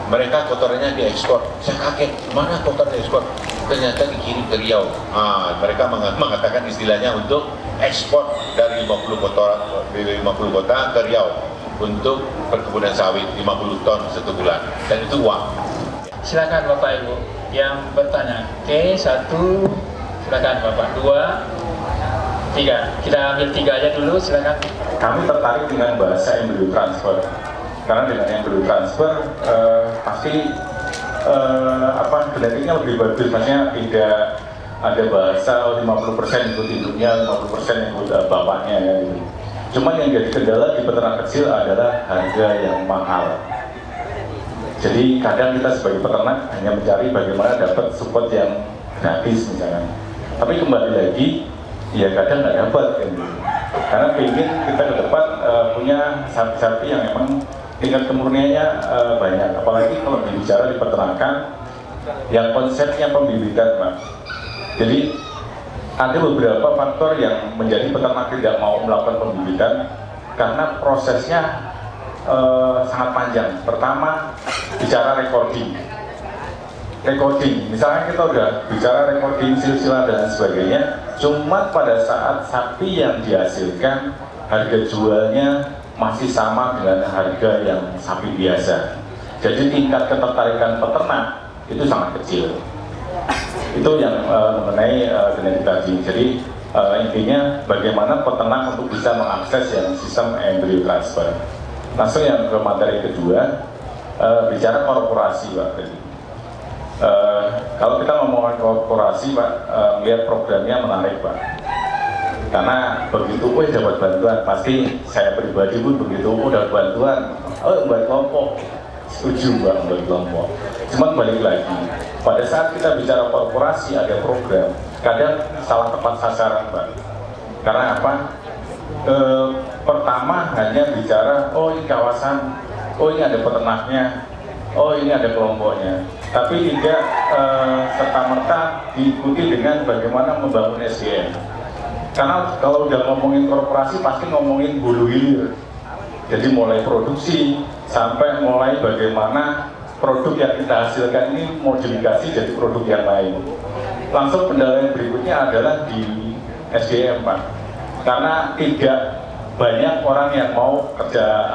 mereka kotorannya diekspor. Saya kaget, mana kotoran diekspor? Ternyata dikirim ke Riau. Mereka mengatakan istilahnya untuk ekspor dari 50 kota ke Riau untuk perkebunan sawit 50 ton satu bulan, dan itu uang. Silakan Bapak Ibu yang bertanya. Oke, 1, silakan Bapak. 2, 3. Kita ambil 3 aja dulu, silakan. Kami tertarik dengan bahasa embryo transfer, karena dengan embryo transfer pasti genetiknya lebih bagus, maksudnya tidak ada bahasa 50% ikut induknya, 50% ikut bapaknya, ya, gitu. Cuman yang jadi kendala di peternak kecil adalah harga yang mahal. Jadi kadang kita sebagai peternak hanya mencari bagaimana dapat support yang gratis misalnya. Tapi kembali lagi, ya kadang nggak dapat, kan, gitu. Karena ingin kita ke depan punya sapi-sapi yang memang tingkat kemurniannya banyak. Apalagi kalau bicara di peternakan yang konsepnya pembibitan, Pak. Jadi ada beberapa faktor yang menjadi peternak tidak mau melakukan pembibitan karena prosesnya sangat panjang. Pertama, bicara recording, misalnya kita udah bicara recording silsilah dan sebagainya, cuma pada saat sapi yang dihasilkan harga jualnya masih sama dengan harga yang sapi biasa. Jadi tingkat ketertarikan peternak itu sangat kecil. Itu yang mengenai genetik tadi. Jadi intinya bagaimana peternak untuk bisa mengakses yang sistem embryo transfer. Langsung yang ke materi kedua, bicara korporasi, Pak. Kalau kita ngomongin korporasi, Pak, lihat programnya menarik, Pak. Karena begitu dapat bantuan, pasti saya pribadi pun begitu dapat bantuan, buat kelompok, setuju, Pak, buat kelompok. Cuman balik lagi, pada saat kita bicara korporasi ada program, kadang salah tepat sasaran, Pak. Karena apa? Pertama hanya bicara, ini kawasan, ini ada peternaknya, ini ada kelompoknya. Tapi tidak serta-merta diikuti dengan bagaimana membangun SDM. Karena kalau udah ngomongin korporasi pasti ngomongin hulu hilir. Jadi mulai produksi sampai mulai bagaimana produk yang kita hasilkan ini modifikasi jadi produk yang lain. Langsung kendala yang berikutnya adalah di SDM, Pak. Karena tidak banyak orang yang mau kerja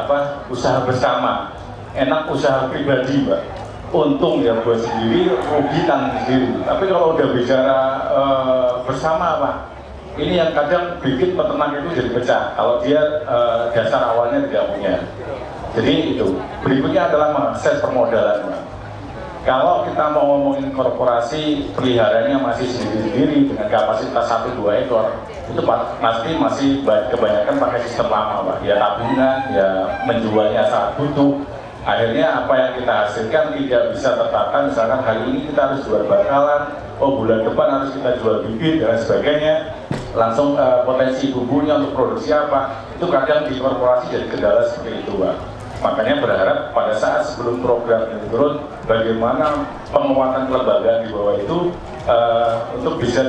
usaha bersama. Enak usaha pribadi, Pak. Untung ya buat sendiri, rugi tanggung sendiri. Tapi kalau udah bicara bersama, Pak, ini yang kadang bikin peternak itu jadi pecah kalau dia dasar awalnya tidak punya. Jadi itu. Berikutnya adalah mengakses permodalan, Pak. Kalau kita mau ngomongin korporasi, peliharanya masih sendiri-sendiri dengan kapasitas 1-2 ekor, itu pasti masih kebanyakan pakai sistem lama, Pak. Ya tabungan, ya menjualnya saat butuh. Akhirnya apa yang kita hasilkan tidak bisa tertata. Misalkan hari ini kita harus jual bakalan, bulan depan harus kita jual bibit dan sebagainya. Langsung potensi bumbunya untuk produksi apa, itu kadang di korporasi jadi kendala seperti itu, Pak. Makanya berharap pada saat sebelum program ini turun, bagaimana penguatan kelembagaan di bawah itu untuk bisa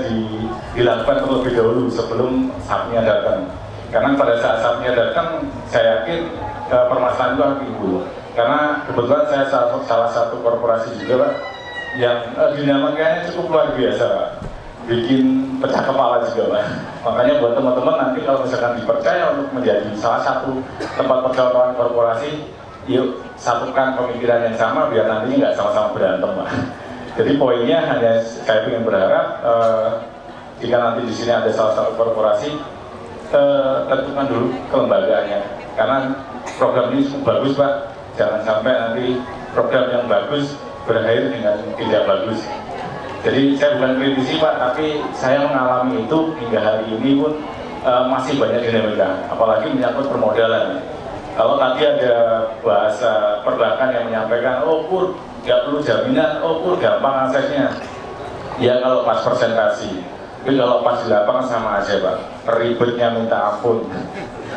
dilakukan terlebih dahulu sebelum saatnya datang. Karena pada saat saatnya datang, saya yakin permasalahan itu akan timbul. Karena kebetulan saya salah satu korporasi juga, Pak, yang dinamikanya cukup luar biasa, Pak. Bikin pecah kepala juga, Pak. Makanya buat teman-teman nanti kalau misalkan dipercaya untuk menjadi salah satu tempat percontohan korporasi, yuk satukan pemikiran yang sama biar nantinya nggak sama-sama berantem, Pak. Jadi poinnya hanya saya ingin berharap jika nanti di sini ada salah satu korporasi, tentukan dulu kelembagaannya. Karena program ini cukup bagus, Pak. Jangan sampai nanti program yang bagus berakhir dengan tidak bagus. Jadi saya bukan kritisi Pak, tapi saya mengalami itu hingga hari ini pun masih banyak dinamika, apalagi menyangkut permodalan. Kalau tadi ada bahasa perbankan yang menyampaikan, oh Pur, nggak perlu jaminan, oh Pur, gampang aksesnya. Ya kalau pas presentasi, tapi kalau pas di lapangan sama aja Pak, ribetnya minta ampun,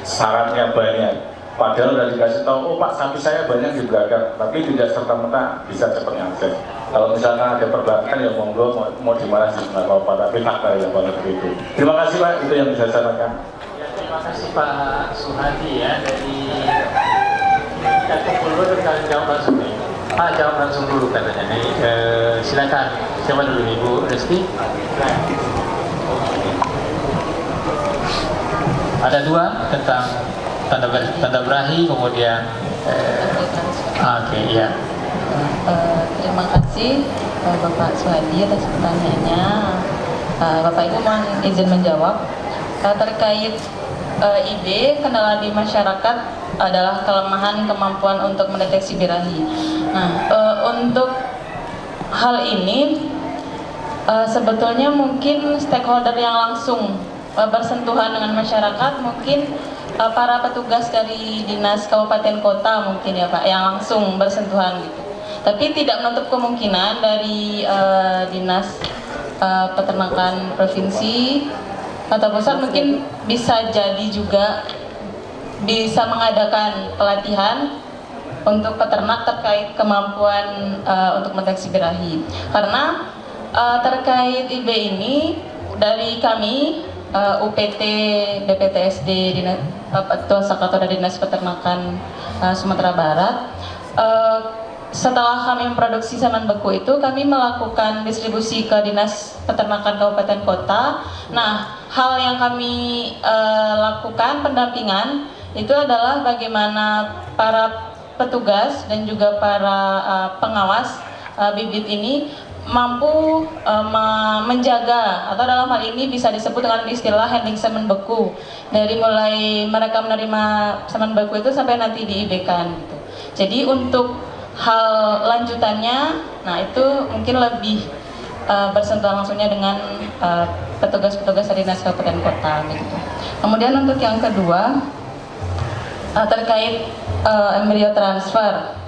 syaratnya banyak. Padahal udah dikasih tahu, oh Pak sapi saya banyak di belakang, tapi tidak serta-merta bisa cepat ngakses. Kalau misalkan ada perbankan ya monggo mau dimana sih nggak apa-apa, tapi fakta yang pada begitu. Terima kasih Pak, itu yang bisa saya sampaikan. Ya, terima kasih Pak Suhadi ya dari kita kumpul dan jawab langsung nih. Pak jawab langsung dulu katanya nih. Silakan. Siapa dulu Ibu Resti? Ada dua tentang tanda berahi, kemudian oke, ya. Terima kasih Bapak Suhadi atas pertanyaannya. Bapak Ibu mohon izin menjawab. Terkait IB, kendala di masyarakat adalah kelemahan kemampuan untuk mendeteksi birahi. Nah, untuk hal ini sebetulnya mungkin stakeholder yang langsung bersentuhan dengan masyarakat, mungkin para petugas dari dinas kabupaten kota mungkin ya Pak, yang langsung bersentuhan gitu. Tapi tidak menutup kemungkinan dari dinas peternakan provinsi atau pusat mungkin bisa jadi juga bisa mengadakan pelatihan untuk peternak terkait kemampuan untuk mendeteksi birahi. Karena terkait IB ini dari kami UPT BPTSD Ketua Sekretariat Dinas Peternakan Sumatera Barat, setelah kami memproduksi saman beku itu kami melakukan distribusi ke Dinas Peternakan Kabupaten Kota. Nah, hal yang kami lakukan pendampingan itu adalah bagaimana para petugas dan juga para pengawas bibit ini mampu menjaga, atau dalam hal ini bisa disebut dengan istilah handling semen beku, dari mulai mereka menerima semen beku itu sampai nanti diIB-kan gitu. Jadi untuk hal lanjutannya, nah itu mungkin lebih bersentuhan langsungnya dengan petugas-petugas dari Dinas Kabupaten Kota gitu. Kemudian untuk yang kedua terkait embrio transfer.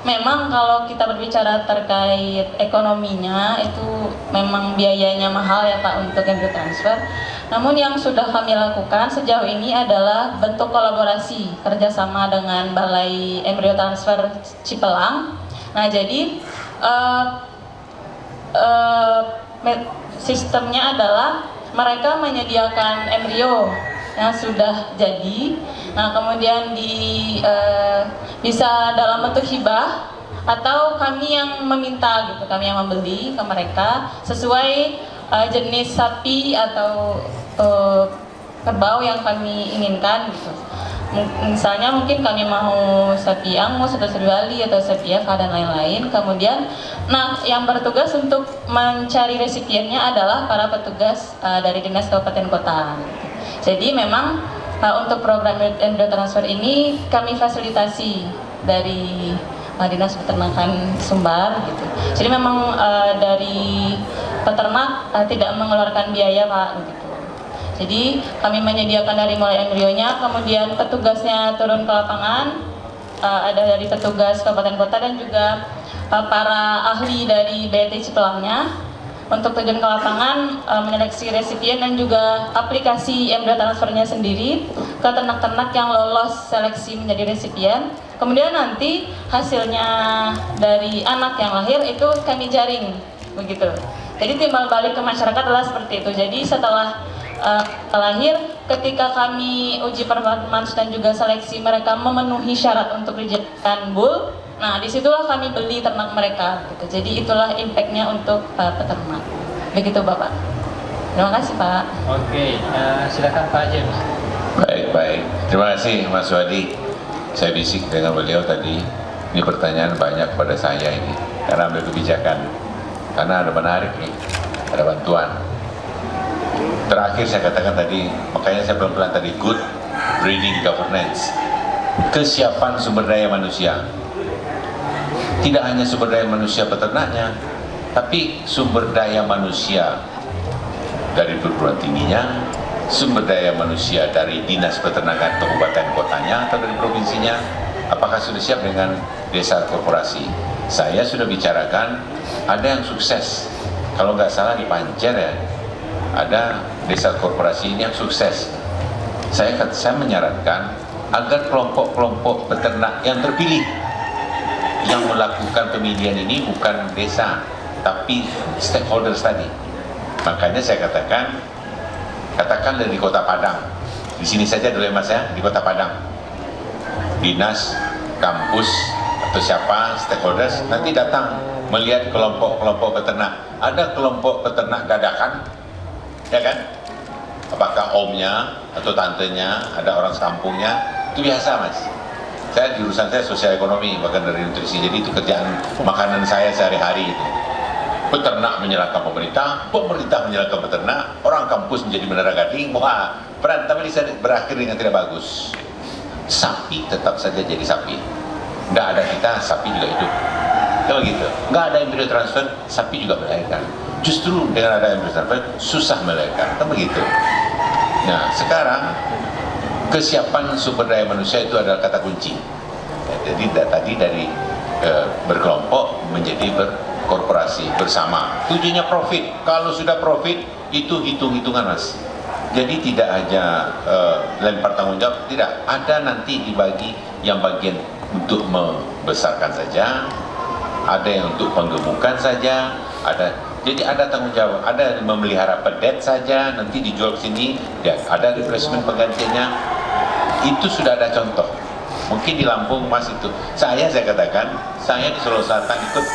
Memang kalau kita berbicara terkait ekonominya itu memang biayanya mahal ya Pak untuk embrio transfer. Namun yang sudah kami lakukan sejauh ini adalah bentuk kolaborasi kerjasama dengan Balai Embrio Transfer Cipelang. Nah jadi sistemnya adalah mereka menyediakan embrio yang sudah jadi. Nah kemudian bisa dalam bentuk hibah atau kami yang meminta gitu, kami yang membeli ke mereka sesuai jenis sapi atau kerbau yang kami inginkan gitu. Misalnya mungkin kami mau sapi Angus atau sapi Bali atau sapi FH dan lain-lain. Kemudian, nah yang bertugas untuk mencari resipiennya adalah para petugas dari Dinas Kabupaten Kota. Jadi memang untuk program embrio transfer ini kami fasilitasi dari Dinas Peternakan Sumbar gitu. Jadi memang dari peternak tidak mengeluarkan biaya Pak gitu. Jadi kami menyediakan dari mulai embrionya, kemudian petugasnya turun ke lapangan, ada dari petugas kabupaten kota dan juga para ahli dari BT Cipelangnya untuk terjun ke lapangan menyeleksi resipien dan juga aplikasi embrio transfernya sendiri ke ternak-ternak yang lolos seleksi menjadi resipien. Kemudian nanti hasilnya dari anak yang lahir itu kami jaring begitu. Jadi timbal balik ke masyarakat adalah seperti itu. Jadi setelah lahir, ketika kami uji performance dan juga seleksi mereka memenuhi syarat untuk dijadikan bull, nah disitulah kami beli ternak mereka gitu. Jadi itulah impactnya untuk peternak. Begitu Bapak. Terima kasih Pak. Oke, silakan Pak James. Baik. Terima kasih Mas Wadi. Saya bisik dengan beliau tadi. Ini pertanyaan banyak pada saya ini karena ambil kebijakan. Karena ada menarik nih, ada bantuan. Terakhir saya katakan tadi, makanya saya pelan-pelan tadi, good breeding governance, kesiapan sumber daya manusia. Tidak hanya sumber daya manusia peternaknya, Tapi sumber daya manusia dari perguruan tingginya, sumber daya manusia dari dinas peternakan kabupaten kotanya atau dari provinsinya, apakah sudah siap dengan desa korporasi? Saya sudah bicarakan, ada yang sukses. Kalau nggak salah di Pancer ya, ada desa korporasi ini yang sukses. Saya menyarankan agar kelompok-kelompok peternak yang terpilih yang melakukan pemilihan ini bukan desa, tapi stakeholders tadi. Makanya saya katakan dari Kota Padang, di sini saja dulu ya Mas ya, di Kota Padang, dinas, kampus atau siapa stakeholders nanti datang melihat kelompok-kelompok peternak. Ada kelompok peternak dadakan, ya kan? Apakah omnya atau tantenya, ada orang sekampungnya, itu biasa Mas. Saya jurusan saya sosial ekonomi, bahkan dari nutrisi, jadi itu kerjaan makanan saya sehari-hari itu. Peternak menyalahkan pemerintah, pemerintah menyalahkan peternak, orang kampus menjadi menara gading, wah, berantem berakhir dengan tidak bagus. Sapi tetap saja jadi sapi. Nggak ada kita, sapi juga hidup. Kalau gitu, nggak ada embryo transfer, sapi juga melahirkan. Justru dengan ada embryo transfer, susah melahirkan. Kan begitu. Nah, sekarang kesiapan sumber daya manusia itu adalah kata kunci. Jadi tadi dari berkelompok menjadi berkorporasi bersama. Tujuannya profit. Kalau sudah profit itu hitung-hitungan Mas. Jadi tidak hanya lempar tanggung jawab, tidak. Ada nanti dibagi yang bagian untuk membesarkan saja, ada yang untuk penggemukan saja, ada. Jadi ada tanggung jawab, ada yang memelihara pedet saja, nanti dijual ke sini, ya, ada replacement penggantinya. Itu sudah ada contoh. Mungkin di Lampung Mas itu. Saya katakan, saya di Sulawesi Selatan ikut,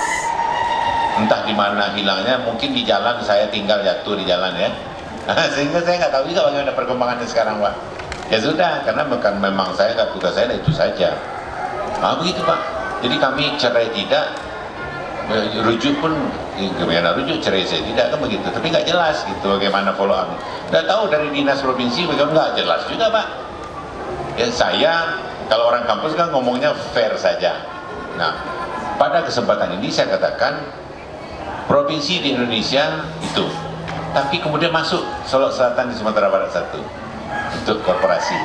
entah di mana hilangnya, mungkin di jalan saya tinggal jatuh di jalan ya. Sehingga saya nggak tahu juga bagaimana perkembangannya sekarang Pak. Ya sudah, karena bukan memang saya nggak tugas saya, itu saja. Begitu Pak. Jadi kami cerai tidak, rujuk pun gimana rujuk, cerai saya tidak, kan begitu. Tapi nggak jelas gitu bagaimana follow up. Nggak tahu dari dinas provinsi bagaimana, nggak jelas juga Pak. Ya saya, kalau orang kampus kan ngomongnya fair saja. Nah, pada kesempatan ini saya katakan provinsi di Indonesia itu, tapi kemudian masuk Sulawesi Selatan di Sumatera Barat satu untuk korporasi.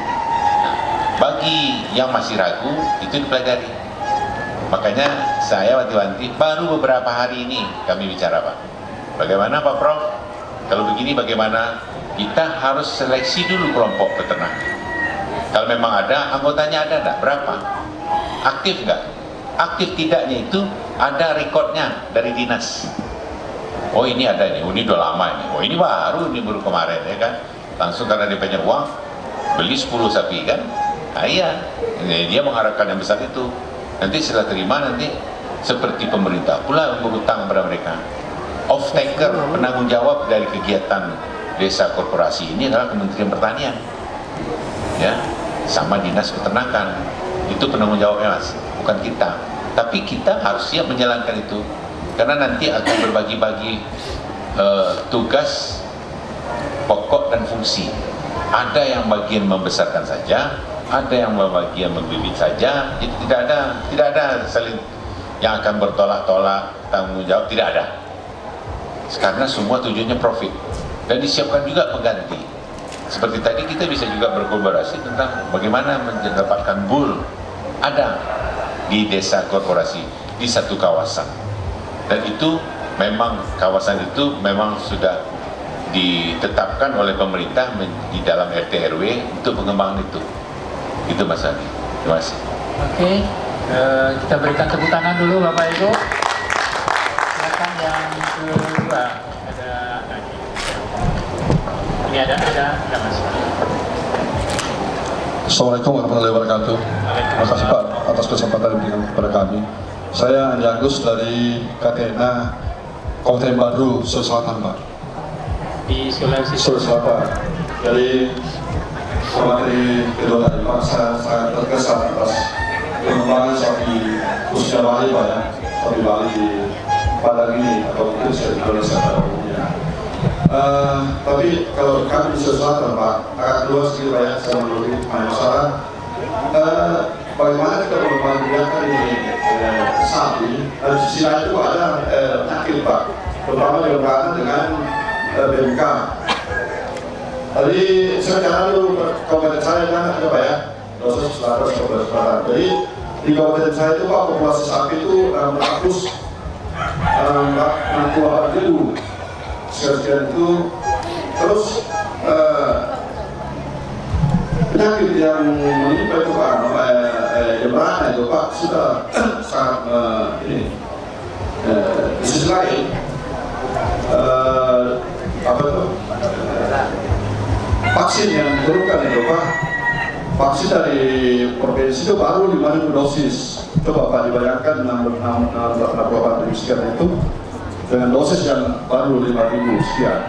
Nah, bagi yang masih ragu itu dipelajari. Makanya saya wanti-wanti, baru beberapa hari ini kami bicara Pak. Bagaimana Pak Prof? Kalau begini bagaimana? Kita harus seleksi dulu kelompok peternak. Kalau memang ada, anggotanya ada enggak? Berapa? Aktif enggak? Aktif tidaknya itu ada rekodnya dari dinas. Oh ini ada nih, oh ini udah lama ini. Oh ini baru kemarin ya kan. Langsung karena dia punya uang, beli 10 sapi kan. Nah iya, dia mengharapkan yang besar itu. Nanti setelah terima nanti seperti pemerintah pula berutang kepada mereka. Off-taker, penanggung jawab dari kegiatan desa korporasi ini adalah Kementerian Pertanian. Ya, sama dinas peternakan. Itu penanggung jawabnya Mas, bukan kita. Tapi kita harus siap menjalankan itu. Karena nanti akan berbagi-bagi tugas pokok dan fungsi. Ada yang bagian membesarkan saja, ada yang bagian membibit saja. Jadi tidak ada saling yang akan bertolak-tolak tanggung jawab, tidak ada. Karena semua tujuannya profit. Dan disiapkan juga pengganti. Seperti tadi kita bisa juga berkolaborasi tentang bagaimana mendapatkan bull. Ada di desa korporasi di satu kawasan. Dan itu memang kawasan itu memang sudah ditetapkan oleh pemerintah di dalam RT RW untuk pengembangan itu. Itu Mas Adi. Terima kasih. Oke, kita berikan tepuk tangan dulu Bapak Ibu. Silakan yang kedua. Ada lagi. Ini ada Mas. Assalamualaikum warahmatullahi wabarakatuh. Terima kasih Pak atas kesempatan yang diberikan kepada kami. Saya Andi Agus dari KTNA Kabupaten Baru, Sulawesi Selatan Pak. Di Sulawesi Selatan. Jadi materi kedua tadi Pak, saya sangat terkesan atas pengembangan sapi khususnya Bali Pak ya, sapi Bali di Padang ini atau mungkin di Indonesia pada umumnya. Tapi kalau kami di Sulawesi Selatan Pak, agak luas sekali Pak ya, saya menurut masalah bagaimana kita memperbaiki ini sapi, dan di sisi lain itu ada nakil Pak. terutama dilakukan dengan BMK. Tadi sekarang dulu kabupaten saya kan ada Pak ya, dosis selatan, kabupaten selatan. Jadi di kabupaten saya itu Pak populasi sapi itu 668.000 sekian itu. Terus penyakit yang menimpa itu Pak, jembrana itu Pak sudah sangat ini. Di sisi lain, apa itu? Vaksin yang diperlukan itu Pak, vaksin dari provinsi itu baru 5.000 dosis. Coba Pak dibayangkan 68.000 sekian itu dengan dosis yang baru 5.000 sekian.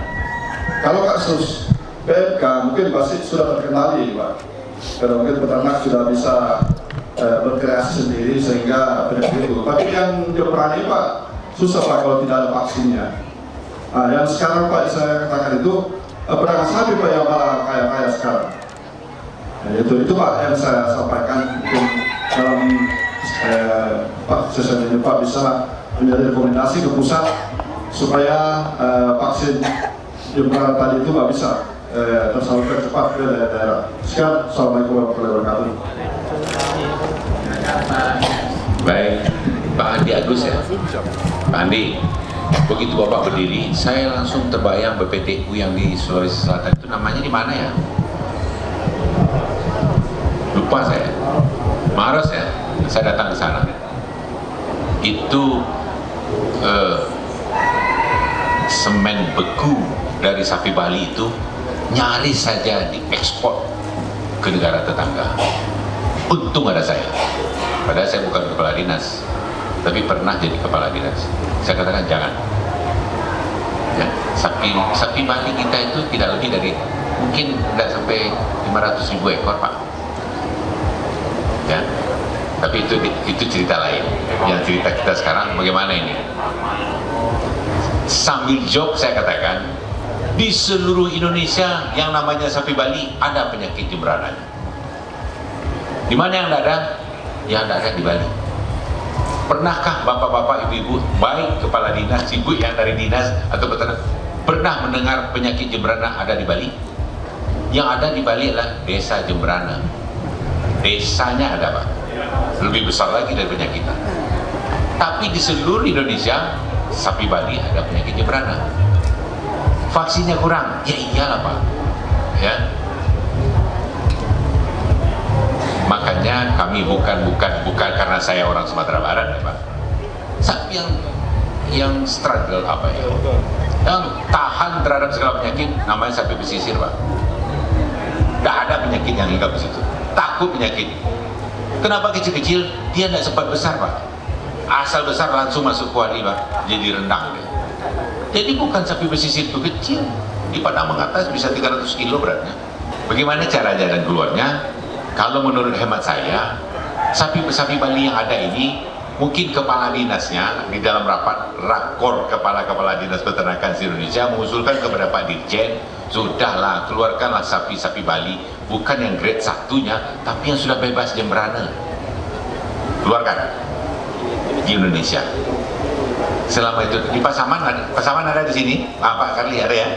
Kalau kasus PMK mungkin pasti sudah terkendali Pak, karena mungkin peternak sudah bisa berkreasi sendiri sehingga penyakit itu. Tapi yang jembrana ini Pak susah Pak kalau tidak ada vaksinnya. Nah, yang sekarang Pak saya katakan itu pedagang sapi Pak yang malah kaya sekarang. Nah, itu Pak yang saya sampaikan mungkin dalam Pak sesi ini Pak bisa menjadi rekomendasi ke pusat supaya vaksin jembrana tadi itu Pak bisa tersalurkan cepat ke daerah-daerah. Sekian, Assalamualaikum warahmatullahi wabarakatuh. Baik, Pak Andi Agus ya. Pak Andi, begitu Bapak berdiri, saya langsung terbayang BPTU yang di Sulawesi Selatan itu namanya di mana ya? Lupa saya. Maros ya, saya datang ke sana. Itu semen beku dari sapi Bali itu nyaris saja diekspor ke negara tetangga. Untung ada saya. Padahal saya bukan kepala dinas, tapi pernah jadi kepala dinas. Saya katakan jangan. Ya, sapi Bali kita itu tidak lebih dari mungkin tidak sampai 500.000 ekor Pak. Ya, tapi itu cerita lain. Yang cerita kita sekarang bagaimana ini? Sambil joke saya katakan, di seluruh Indonesia yang namanya sapi Bali ada penyakit jembrananya. Di mana yang tidak ada? Yang tidak ada di Bali. Pernahkah bapak-bapak, ibu-ibu, baik kepala dinas, ibu yang dari dinas atau peternak, pernah mendengar penyakit jembrana ada di Bali? Yang ada di Bali adalah desa jembrana. Desanya ada Pak, lebih besar lagi dari penyakitnya. Tapi di seluruh Indonesia sapi Bali ada penyakit jembrana. Vaksinnya kurang, ya iyalah Pak. Ya. Makanya kami bukan karena saya orang Sumatera Barat ya Pak. Sapi yang struggle apa ya? Yang tahan terhadap segala penyakit namanya sapi pesisir Pak. Tidak ada penyakit yang hinggap di situ. Takut penyakit. Kenapa kecil-kecil? Dia tidak sempat besar Pak. Asal besar langsung masuk kuali Pak, jadi rendang deh. Jadi bukan sapi pesisir itu kecil, di Padang mengatas bisa 300 kilo beratnya. Bagaimana caranya dan keluarnya? Kalau menurut hemat saya, sapi Bali yang ada ini mungkin kepala dinasnya di dalam rapat rakor kepala dinas peternakan di Indonesia mengusulkan kepada Pak Dirjen, sudahlah keluarkanlah sapi Bali, bukan yang grade 1-nya, tapi yang sudah bebas jembrana. Keluarkan di Indonesia. Selama itu di Pasaman ada di sini, Pak Karli ada ya.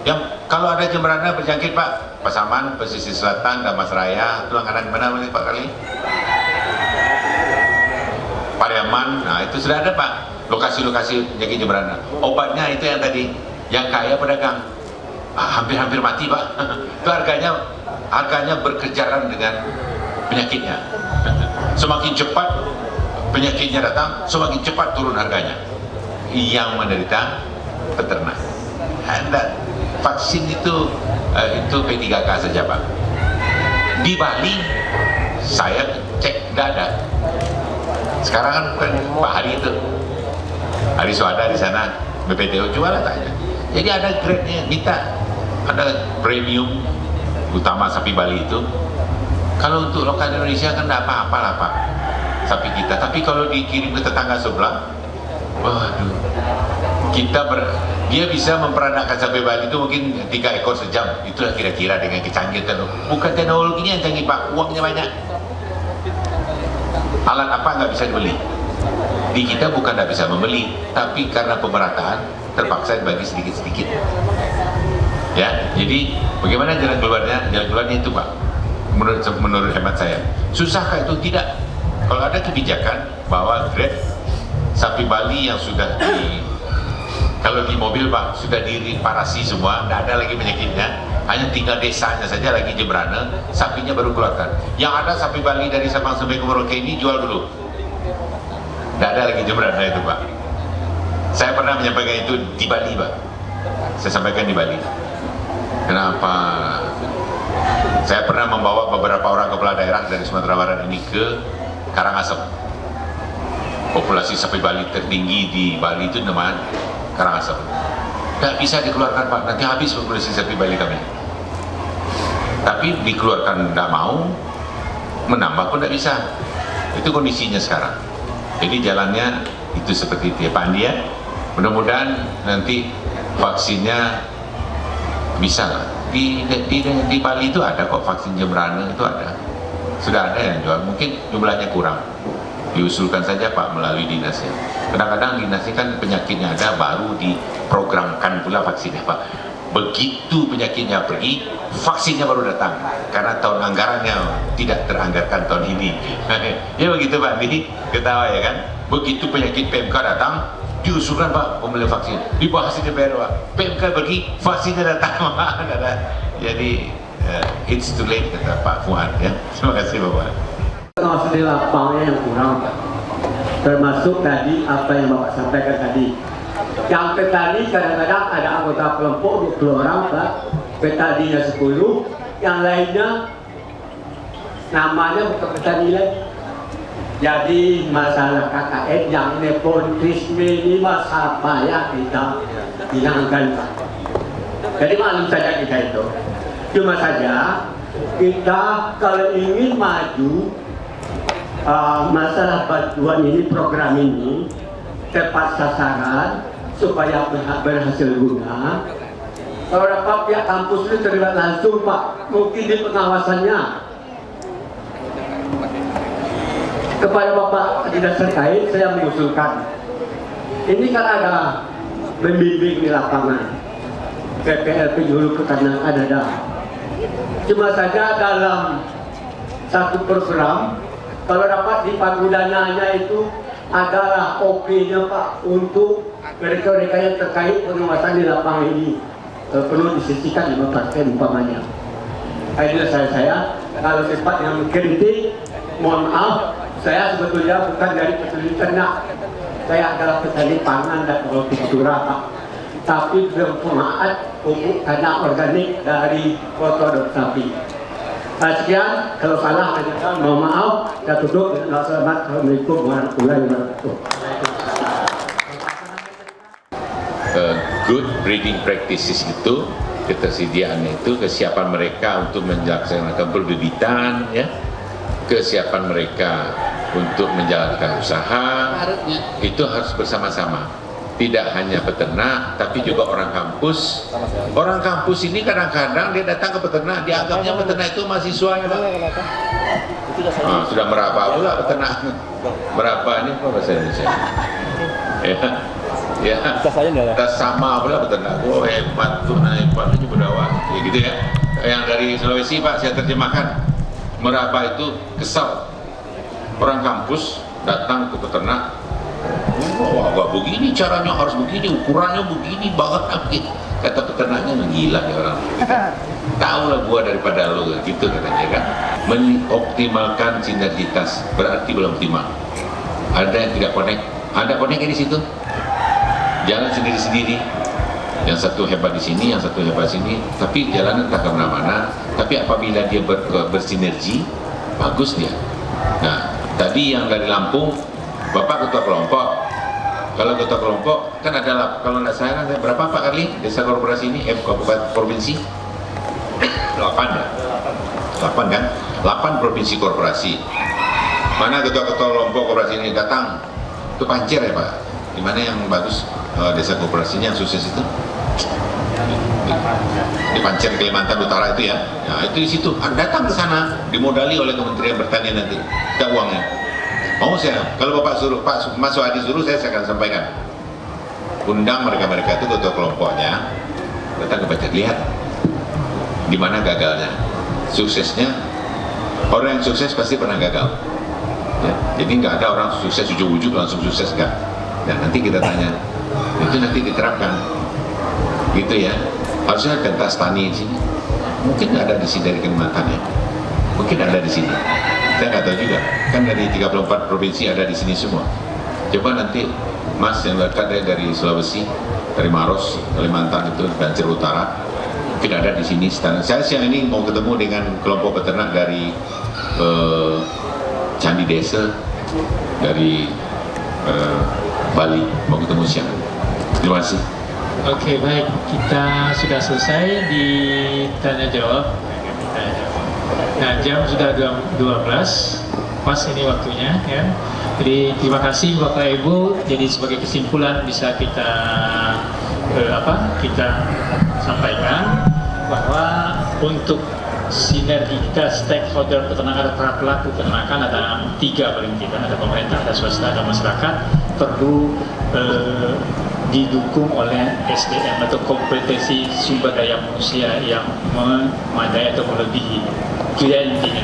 Yang kalau ada jembrana berjangkit Pak, Pasaman, pesisir selatan, Damasraya, itu langganan mana Pak Karli? Pariaman, nah itu sudah ada Pak, lokasi-lokasi penyakit jembrana. Obatnya itu yang tadi, yang kaya pedagang, hampir-hampir mati Pak. Itu harganya berkejaran dengan penyakitnya. Semakin cepat penyakitnya datang, semakin cepat turun harganya. Yang menderita peternak. Dan vaksin itu P3K saja Pak. Di Bali saya cek tidak ada. Sekarang kan Pak Hari itu, Hari Suada di sana, BPTU jual tanya. Jadi ada grade-nya, minta ada premium utama sapi Bali itu. Kalau untuk lokal Indonesia kan tidak apa-apa lah Pak, sapi kita. Tapi kalau dikirim ke tetangga sebelah, waduh, dia bisa memperanakan sapi Bali itu mungkin 3 ekor sejam. Itulah kira-kira dengan kecanggihan teknologi. Bukan teknologinya yang canggih Pak, uangnya banyak. Alat apa nggak bisa dibeli. Di kita bukan tidak bisa membeli, tapi karena pemerataan terpaksa dibagi sedikit-sedikit. Ya, jadi bagaimana jalan keluarnya? Jalan keluarnya itu Pak, menurut hemat saya. Susahkah itu? Tidak. Kalau ada kebijakan bahwa grade sapi Bali yang sudah kalau di mobil Pak sudah direparasi semua, tidak ada lagi penyakitnya, hanya tinggal desanya saja lagi Jembrana, sapinya baru keluarkan. Yang ada sapi Bali dari Sabang sampai ke Merauke ini jual dulu. Tidak ada lagi Jembrana itu Pak. Saya pernah menyampaikan itu di Bali Pak. Saya sampaikan di Bali. Kenapa? Saya pernah membawa beberapa orang kepala daerah dari Sumatera Barat ini ke Karangasem. Populasi sapi Bali tertinggi di Bali itu namanya Karangasem. Tidak bisa dikeluarkan Pak, nanti habis populasi sapi Bali kami. Tapi dikeluarkan tidak mau, menambah pun tidak bisa. Itu kondisinya sekarang. Jadi jalannya itu seperti itu ya Pak Andi ya. Mudah-mudahan nanti vaksinnya bisa lah. Di Bali itu ada kok vaksin Jembrana itu ada. Sudah ada yang jual, mungkin jumlahnya kurang. Diusulkan saja Pak melalui dinasnya. Kadang-kadang dinasnya kan penyakitnya ada, baru diprogramkan pula vaksinnya Pak. Begitu penyakitnya pergi, vaksinnya baru datang. Karena tahun anggarannya tidak teranggarkan tahun ini. Ya begitu Pak Andi, ketawa ya kan. Begitu penyakit PMK datang, diusulkan Pak pembelian vaksin. Dibahas di DPR Pak. PMK pergi, vaksinnya datang Pak. Jadi it's too late kata Pak Fuad ya. Terima kasih Bapak. Pengawasan di lapangnya yang kurang, termasuk tadi apa yang Bapak sampaikan tadi. Yang petani kadang-kadang ada anggota kelompok 20 orang Pak, petaninya 10, yang lainnya namanya bukan petani lagi. Jadi masalah KKN yang nepotisme ini masa payah kita hilangkan Pak. Jadi maklum saja kita itu. Cuma saja kita kalau ingin maju masalah bantuan ini, program ini tepat sasaran supaya berhasil guna. Kalau dapat pihak kampus itu terlibat langsung Pak, mungkin di pengawasannya kepada Bapak dinas terkait saya mengusulkan ini kan ada membimbing di lapangan PPLP Hulu Peternak ada. Cuma saja dalam satu program kalau dapat dipakai dananya itu adalah OP-nya Pak untuk mereka-mereka yang terkait pengawasan di lapangan ini perlu disisihkan 5% umpamanya. Ini saya kalau sempat yang kritik, mohon maaf, saya sebetulnya bukan dari petani ternak, saya adalah petani pangan dan hortikultura Pak. Tapi bermanfaat pupuk tanah organik dari kotor sapi. Sekian, kalau salah mohon maaf, saya tutup. Assalamualaikum warahmatullahi wabarakatuh. Good breeding practices itu, ketersediaan itu, kesiapan mereka untuk melaksanakan perbibitan, ya, kesiapan mereka untuk menjalankan usaha, itu harus bersama-sama. Tidak hanya peternak, tapi juga orang kampus. Orang kampus ini kadang-kadang dia datang ke peternak, dianggapnya peternak itu mahasiswanya Pak. Sudah meraba pula peternak. Meraba ini apa bahasa Indonesia? Ya, tas sama pula peternak. Oh hebat tuh, hebat itu berdakwah. Ya gitu ya. Yang dari Sulawesi Pak saya terjemahkan. Meraba itu kesal. Orang kampus datang ke peternak. Wah, gak begini caranya, harus begini, ukurannya begini, banget begini. Kata peternaknya, gila ya orang. Tahu lah gua daripada lo, gitu katanya kan. Mengoptimalkan sinergitas, berarti belum optimal. Ada yang tidak connect, ada connect di situ. Jalan sendiri-sendiri. Yang satu hebat di sini, yang satu hebat di sini, tapi jalan entah kemana-mana. Tapi apabila dia bersinergi, bagus dia. Nah, tadi yang dari Lampung, Bapak ketua kelompok. Kalau ketua kelompok kan ada, kalau nggak salah kan berapa Pak Karli desa korporasi ini, kabupaten provinsi? 8 ya? 8 kan? 8 provinsi korporasi. Mana ketua-ketua kelompok korporasi ini datang? Itu Pancer ya Pak? Di mana yang bagus desa korporasinya yang sukses itu? Di Pancer Kalimantan Utara itu ya. Nah itu di situ. Datang ke sana dimodali oleh Kementerian Pertanian nanti. Ada uangnya. Mau saya, kalau Bapak suruh, Pak Mas Wadi suruh, saya akan sampaikan. Undang mereka-mereka itu ketua kelompoknya, datang ke Bajak, lihat di mana gagalnya. Suksesnya, orang yang sukses pasti pernah gagal. Ya, jadi nggak ada orang sukses ujuk-ujuk langsung sukses, enggak. Dan nanti kita tanya, itu nanti diterapkan, gitu ya. Harusnya ada pentas tani di sini. Mungkin ada di sini dari Kalimantan ya. Mungkin ada di sini. Saya nggak tahu juga. Kan dari 34 provinsi ada di sini semua. Coba nanti Mas yang dekat dari Sulawesi, dari Maros, Kalimantan itu, dan Cirebon Utara, mungkin ada di sini. Saya siang ini mau ketemu dengan kelompok peternak dari Candi Desa, dari Bali, mau ketemu siang. Terima kasih. Oke, baik, kita sudah selesai di tanya jawab. Nah, jam sudah 12, pas ini waktunya ya. Jadi terima kasih Bapak Ibu. Jadi sebagai kesimpulan bisa kita kita sampaikan bahwa untuk sinergitas stakeholder peternakan, para pelaku peternakan ada 3 paling tidak, ada pemerintah, ada swasta, ada masyarakat, perlu didukung oleh SDM atau kompetensi sumber daya manusia yang memadai atau melebihi. Itu ya intinya.